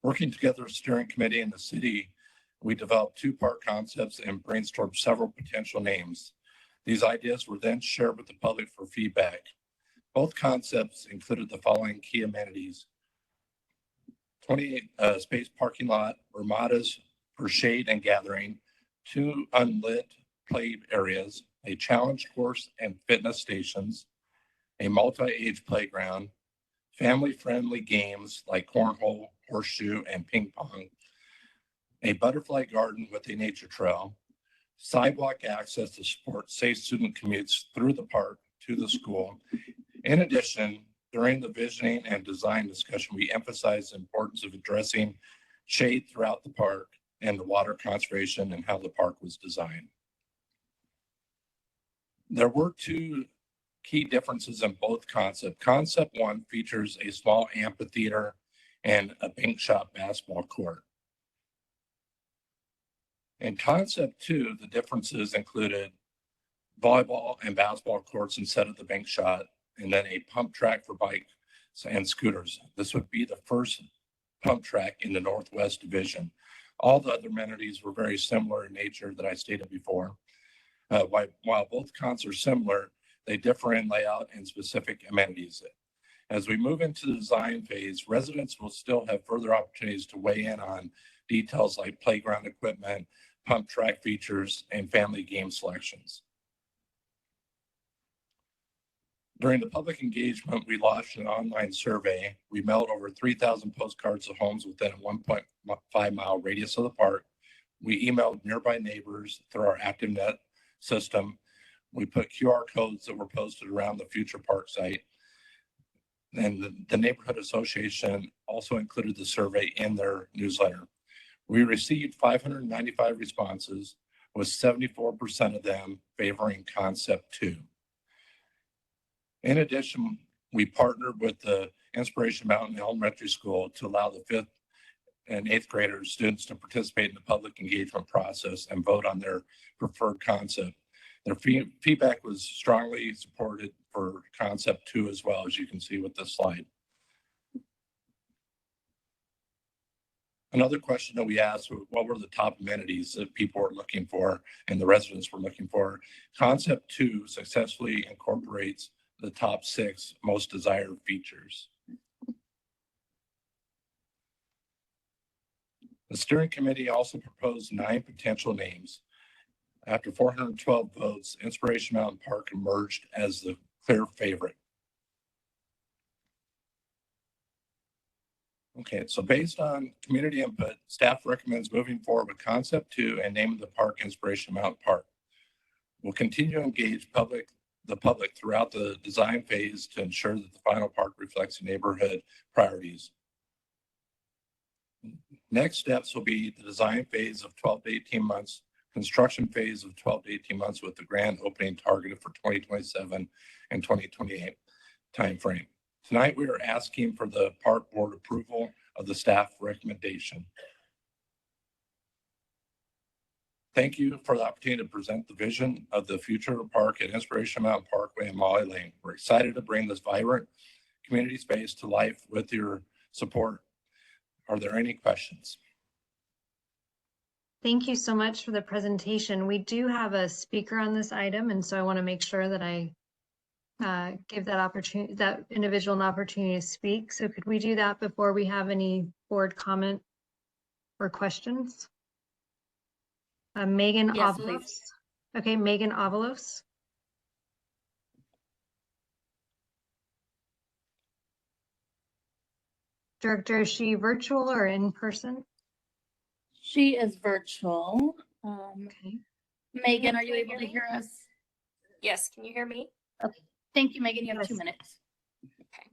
Working together as a steering committee in the city, we developed 2 park concepts and brainstormed several potential names. These ideas were then shared with the public for feedback. Both concepts included the following key amenities: 28 space parking lot, ramadas for shade and gathering, 2 unlit play areas, a challenge course and fitness stations, a multi-age playground, family-friendly games like cornhole, horseshoe, and ping pong, a butterfly garden with a nature trail, sidewalk access to support safe student commutes through the park to the school. In addition, during the visioning and design discussion, we emphasized the importance of addressing shade throughout the park and the water conservation and how the park was designed. There were 2 key differences in both concepts. Concept 1 features a small amphitheater and a bank shot basketball court. In concept 2, the differences included volleyball and basketball courts instead of the bank shot, and then a pump track for bikes and scooters. This would be the first pump track in the Northwest Division. All the other amenities were very similar in nature that I stated before. While both concepts are similar, they differ in layout and specific amenities. As we move into the design phase, residents will still have further opportunities to weigh in on details like playground equipment, pump track features, and family game selections. During the public engagement, we launched an online survey. We mailed over 3,000 postcards to homes within a 1.5-mile radius of the park. We emailed nearby neighbors through our ActiveNet system. We put QR codes that were posted around the future park site. And the neighborhood association also included the survey in their newsletter. We received 595 responses, with 74% of them favoring Concept 2. In addition, we partnered with the Inspiration Mountain Elementary School to allow the 5th and 8th graders, students, to participate in the public engagement process and vote on their preferred concept. Their feedback was strongly supported for Concept 2 as well, as you can see with this slide. Another question that we asked was, what were the top amenities that people were looking for and the residents were looking for? Concept 2 successfully incorporates the top 6 most desired features. The steering committee also proposed 9 potential names. After 412 votes, Inspiration Mountain Park emerged as the clear favorite. Okay, so based on community input, staff recommends moving forward with Concept 2 and naming the park Inspiration Mountain Park. We'll continue to engage the public throughout the design phase to ensure that the final park reflects the neighborhood priorities. Next steps will be the design phase of 12 to 18 months, construction phase of 12 to 18 months with the grand opening targeted for 2027 and 2028 timeframe. Tonight, we are asking for the park board approval of the staff recommendation. Thank you for the opportunity to present the vision of the future of the park at Inspiration Mountain Parkway and Molly Lane. We're excited to bring this vibrant community space to life with your support. Are there any questions? Thank you so much for the presentation. We do have a speaker on this item, and so I want to make sure that I give that individual an opportunity to speak. So could we do that before we have any board comment or questions? Megan Yes, Avalos. please. Okay, Megan Avalos. Director, is she virtual or in person? She is virtual. Okay. Megan, are you able to hear us? Yes, can you hear me? Okay. Thank you, Megan. You have Yes. 2 minutes. Okay.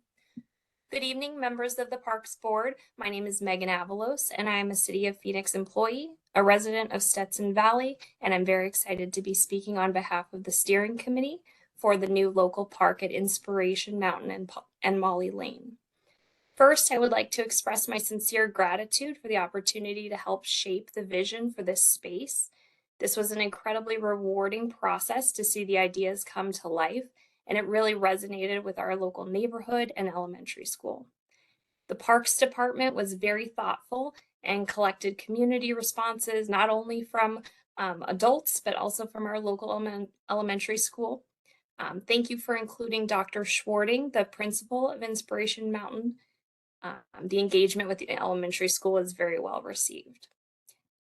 Good evening, members of the Parks Board. My name is Megan Avalos, and I am a City of Phoenix employee, a resident of Stetson Valley, and I'm very excited to be speaking on behalf of the steering committee for the new local park at Inspiration Mountain and Molly Lane. First, I would like to express my sincere gratitude for the opportunity to help shape the vision for this space. This was an incredibly rewarding process to see the ideas come to life, and it really resonated with our local neighborhood and elementary school. The Parks Department was very thoughtful and collected community responses, not only from adults, but also from our local elementary school. Thank you for including Dr. Schwarting, the principal of Inspiration Mountain. The engagement with the elementary school is very well received.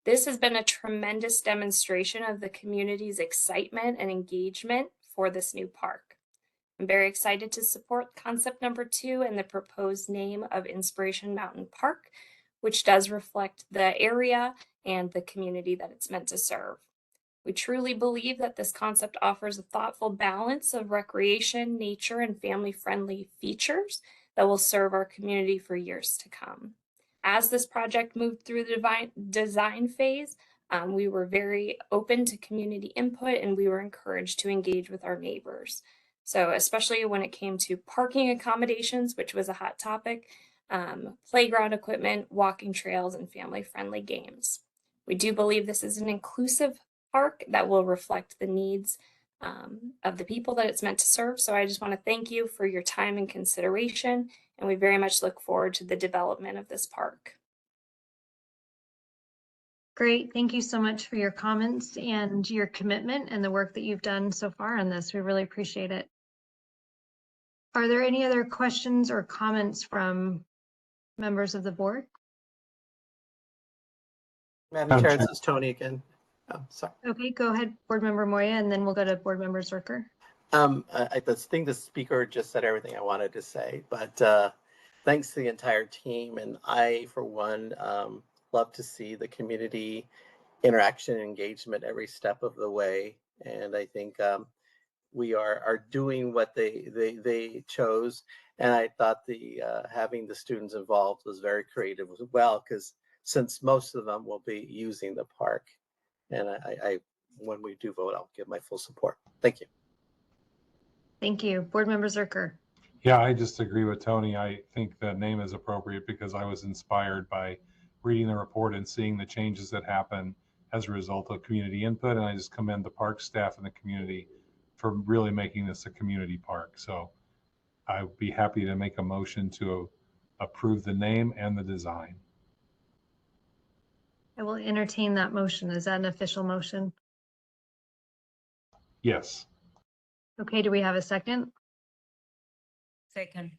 This has been a tremendous demonstration of the community's excitement and engagement for this new park. I'm very excited to support concept number 2 and the proposed name of Inspiration Mountain Park, which does reflect the area and the community that it's meant to serve. We truly believe that this concept offers a thoughtful balance of recreation, nature, and family-friendly features that will serve our community for years to come. As this project moved through the design phase, we were very open to community input, and we were encouraged to engage with our neighbors. So especially when it came to parking accommodations, which was a hot topic, playground equipment, walking trails, and family-friendly games. We do believe this is an inclusive park that will reflect the needs of the people that it's meant to serve. So I just want to thank you for your time and consideration, and we very much look forward to the development of this park. Great. Thank you so much for your comments and your commitment and the work that you've done so far on this. We really appreciate it. Are there any other questions or comments from members of the board? Madam Chair, this is Tony again. Oh, sorry. Okay, go ahead, Board Member Moya, and then we'll go to Board Member Zerker. I think the speaker just said everything I wanted to say, but thanks to the entire team. And I, for one, love to see the community interaction and engagement every step of the way. And I think we are doing what they chose. And I thought the having the students involved was very creative as well, because since most of them will be using the park. And I when we do vote, I'll give my full support. Thank you. Thank you. Board Member Zerker. Yeah, I just agree with Tony. I think the name is appropriate because I was inspired by reading the report and seeing the changes that happen as a result of community input. And I just commend the park staff and the community for really making this a community park. So I would be happy to make a motion to approve the name and the design. I will entertain that motion. Is that an official motion? Yes. Okay, do we have a second? Second.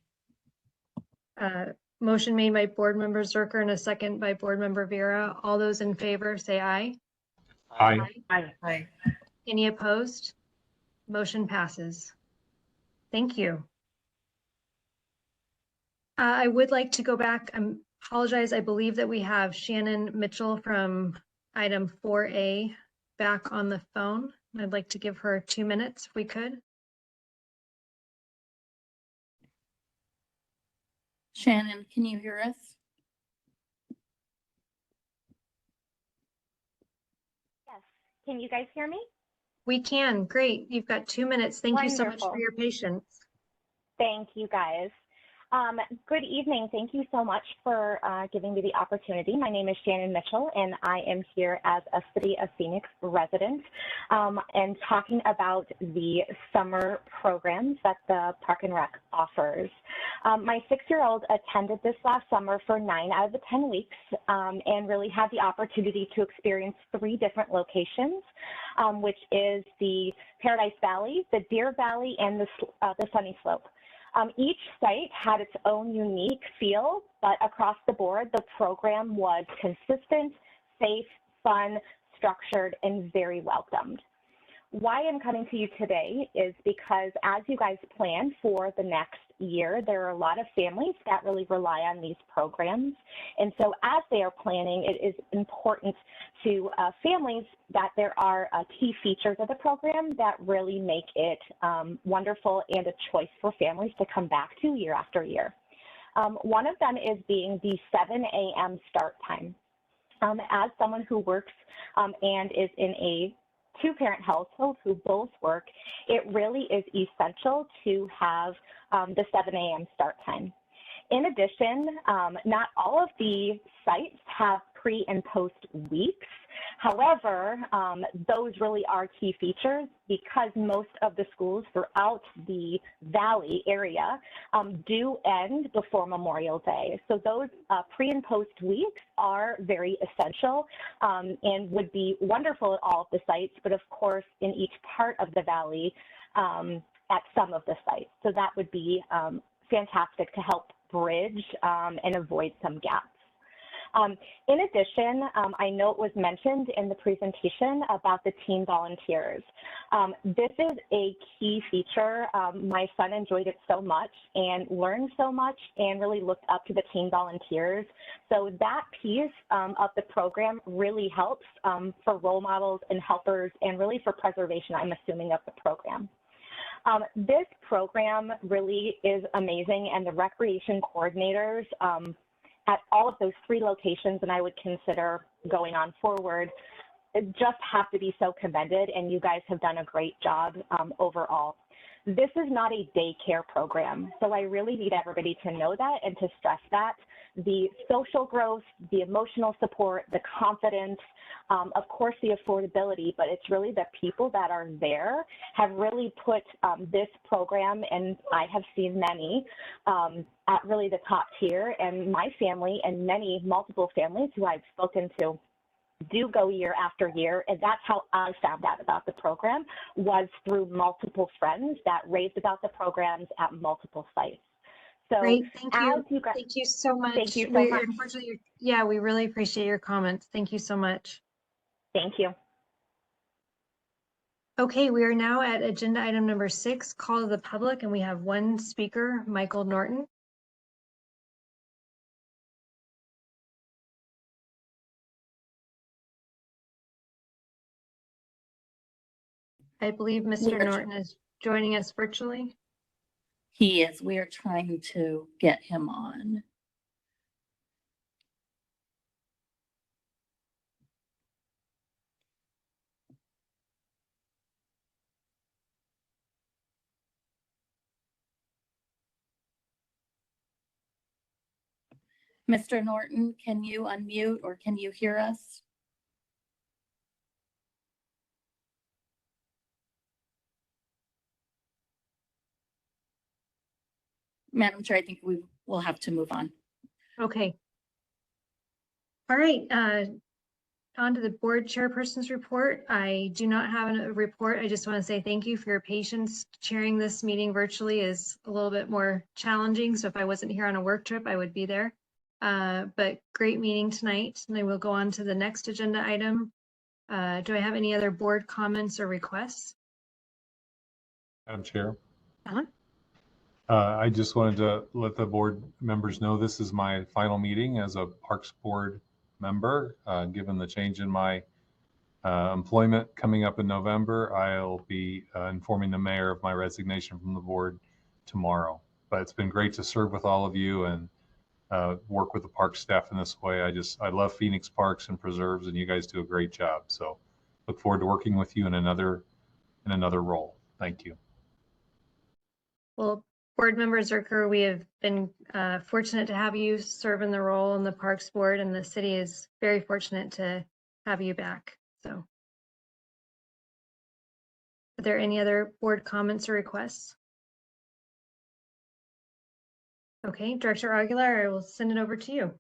Motion made by Board Member Zerker and a second by Board Member Vera. All those in favor say aye. Aye. Aye. Any opposed? Motion passes. Thank you. I would like to go back. I apologize. I believe that we have Shannon Mitchell from item 4A back on the phone. I'd like to give her 2 minutes if we could. Shannon, can you hear us? Yes. Can you guys hear me? We can. Great. You've got 2 minutes. Thank you so much for Wonderful. your patience. Thank you, guys. Good evening. Thank you so much for giving me the opportunity. My name is Shannon Mitchell, and I am here as a City of Phoenix resident and talking about the summer programs that the Park and Rec offers. My 6-year-old attended this last summer for 9 out of the 10 weeks and really had the opportunity to experience 3 different locations, which is the Paradise Valley, the Deer Valley, and the Sunny Slope. Each site had its own unique feel, but across the board, the program was consistent, safe, fun, structured, and very welcomed. Why I'm coming to you today is because as you guys plan for the next year, there are a lot of families that really rely on these programs. And so as they are planning, it is important to families that there are key features of the program that really make it wonderful and a choice for families to come back to year after year. One of them is being the 7 a.m. start time. As someone who works and is in a 2-parent household who both work, it really is essential to have the 7 a.m. start time. In addition, not all of the sites have pre and post weeks. However, those really are key features because most of the schools throughout the Valley area do end before Memorial Day. So those pre and post weeks are very essential and would be wonderful at all of the sites, but of course in each part of the Valley at some of the sites. So that would be fantastic to help bridge and avoid some gaps. In addition, I know it was mentioned in the presentation about the teen volunteers. This is a key feature. My son enjoyed it so much and learned so much and really looked up to the teen volunteers. So that piece of the program really helps for role models and helpers and really for preservation, I'm assuming, of the program. This program really is amazing, and the recreation coordinators at all of those 3 locations, and I would consider going on forward, just have to be so commended, and you guys have done a great job overall. This is not a daycare program, so I really need everybody to know that and to stress that. The social growth, the emotional support, the confidence, of course the affordability, but it's really the people that are there have really put this program, and I have seen many, at really the top tier. And my family and multiple families who I've spoken to do go year after year. And that's how I found out about the program, was through multiple friends that raved about the programs at multiple sites. So Great, thank you. as you guys, Thank you so much. thank you so much. Unfortunately, yeah, we really appreciate your comments. Thank you so much. Thank you. Okay, we are now at agenda item number 6, call to the public, and we have one speaker, Michael Norton. I believe Mr. Norton is joining us virtually. He is. We are trying to get him on. Mr. Norton, can you unmute or can you hear us? Madam Chair, I think we will have to move on. Okay. All right, on to the board chairperson's report. I do not have a report. I just want to say thank you for your patience. Chairing this meeting virtually is a little bit more challenging. So if I wasn't here on a work trip, I would be there. But great meeting tonight. And I will go on to the next agenda item. Do I have any other board comments or requests? Madam Chair. Uh-huh. I just wanted to let the board members know this is my final meeting as a Parks Board member. Given the change in my employment coming up in November, I'll be informing the mayor of my resignation from the board tomorrow. But it's been great to serve with all of you and work with the park staff in this way. I love Phoenix Parks and Preserves, and you guys do a great job. So look forward to working with you in another role. Thank you. Well, board member Zerker, we have been fortunate to have you serve in the role in the Parks Board, and the city is very fortunate to have you back. So, are there any other board comments or requests? Okay, Director Aguilar, I will send it over to you.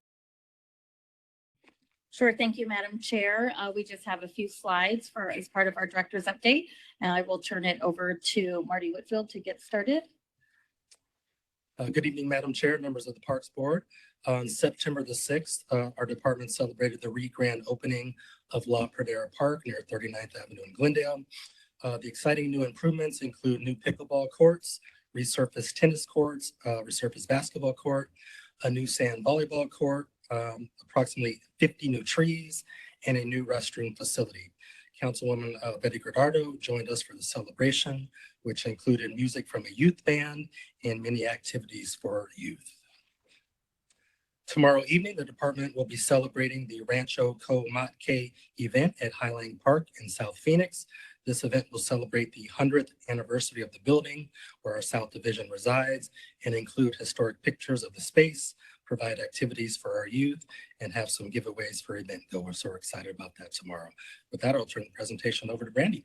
Sure, thank you, Madam Chair. We just have a few slides as part of our director's update, and I will turn it over to Marty Whitfield to get started. Good evening, Madam Chair, members of the Parks Board. On September the 6th, our department celebrated the re-grand opening of La Pradera Park near 39th Avenue in Glendale. The exciting new improvements include new pickleball courts, resurfaced tennis courts, resurfaced basketball court, a new sand volleyball court, approximately 50 new trees, and a new restroom facility. Councilwoman Betty Gradardo joined us for the celebration, which included music from a youth band and many activities for youth. Tomorrow evening, the department will be celebrating the Rancho Comatque event at Highline Park in South Phoenix. This event will celebrate the 100th anniversary of the building where our South Division resides and include historic pictures of the space, provide activities for our youth, and have some giveaways for event goers. So we're excited about that tomorrow. With that, I'll turn the presentation over to Brandy.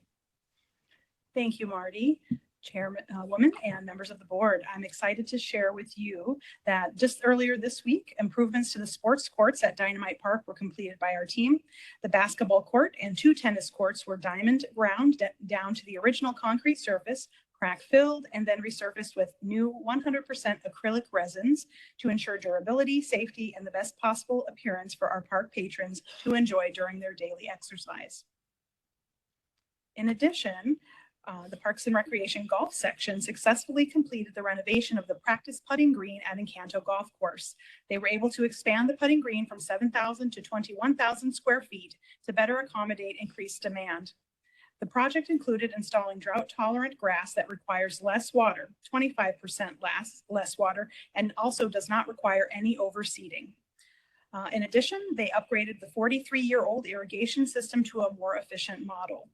Thank you, Marty, Chairwoman, and members of the board. I'm excited to share with you that just earlier this week, improvements to the sports courts at Dynamite Park were completed by our team. The basketball court and 2 tennis courts were diamond ground down to the original concrete surface, crack filled, and then resurfaced with new 100% acrylic resins to ensure durability, safety, and the best possible appearance for our park patrons to enjoy during their daily exercise. In addition, the Parks and Recreation Golf section successfully completed the renovation of the practice putting green at Encanto Golf Course. They were able to expand the putting green from 7,000 to 21,000 square feet to better accommodate increased demand. The project included installing drought-tolerant grass that requires less water, 25% less water, and also does not require any overseeding. In addition, they upgraded the 43-year-old irrigation system to a more efficient model.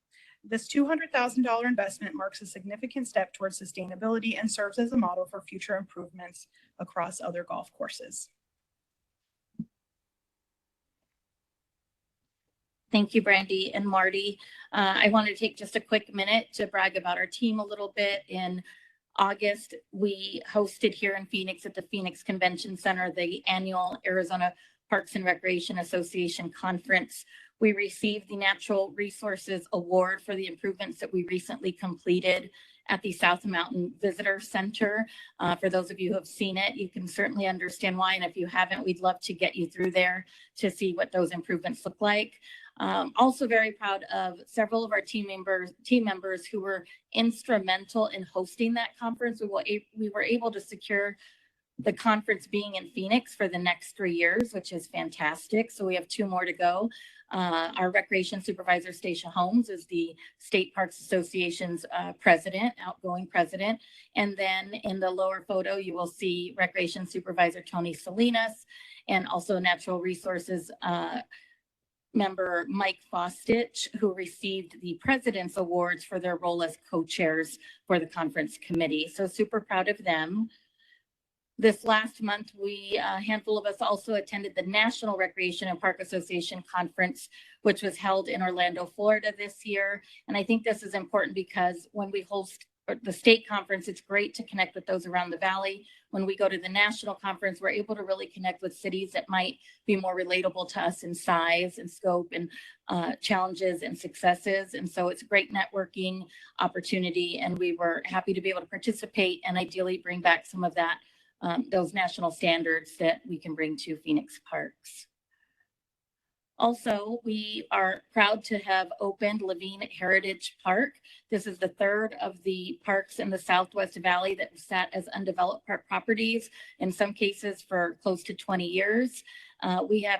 This $200,000 investment marks a significant step towards sustainability and serves as a model for future improvements across other golf courses. Thank you, Brandy and Marty. I want to take just a quick minute to brag about our team a little bit. In August, we hosted here in Phoenix at the Phoenix Convention Center the annual Arizona Parks and Recreation Association Conference. We received the Natural Resources Award for the improvements that we recently completed at the South Mountain Visitor Center. For those of you who have seen it, you can certainly understand why. And if you haven't, we'd love to get you through there to see what those improvements look like. Also very proud of several of our team members who were instrumental in hosting that conference. We were able to secure the conference being in Phoenix for the next 3 years, which is fantastic. So we have 2 more to go. Our Recreation Supervisor, Stacia Holmes, is the State Parks Association's outgoing president. And then in the lower photo, you will see Recreation Supervisor Tony Salinas and also Natural Resources member Mike Fostich, who received the President's Awards for their role as co-chairs for the conference committee. So super proud of them. This last month, a handful of us also attended the National Recreation and Park Association Conference, which was held in Orlando, Florida this year. And I think this is important because when we host the state conference, it's great to connect with those around the valley. When we go to the national conference, we're able to really connect with cities that might be more relatable to us in size and scope and challenges and successes. And so it's a great networking opportunity. And we were happy to be able to participate and ideally bring back some of that those national standards that we can bring to Phoenix parks. Also, we are proud to have opened Levine Heritage Park. This is the 3rd of the parks in the Southwest Valley that sat as undeveloped park properties, in some cases for close to 20 years.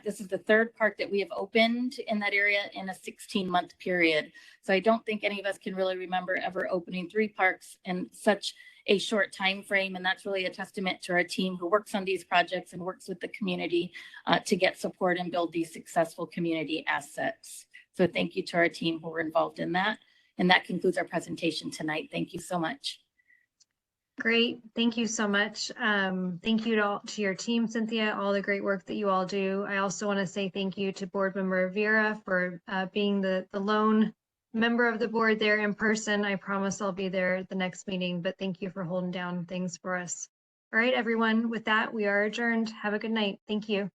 This is the 3rd park that we have opened in that area in a 16-month period. So I don't think any of us can really remember ever opening 3 parks in such a short time frame, and that's really a testament to our team who works on these projects and works with the community to get support and build these successful community assets. So thank you to our team who were involved in that. And that concludes our presentation tonight. Thank you so much. Great. Thank you so much. Thank you to your team, Cynthia, all the great work that you all do. I also want to say thank you to Board Member Vera for being the lone member of the board there in person. I promise I'll be there at the next meeting, but thank you for holding down things for us. All right, everyone, with that, we are adjourned. Have a good night. Thank you.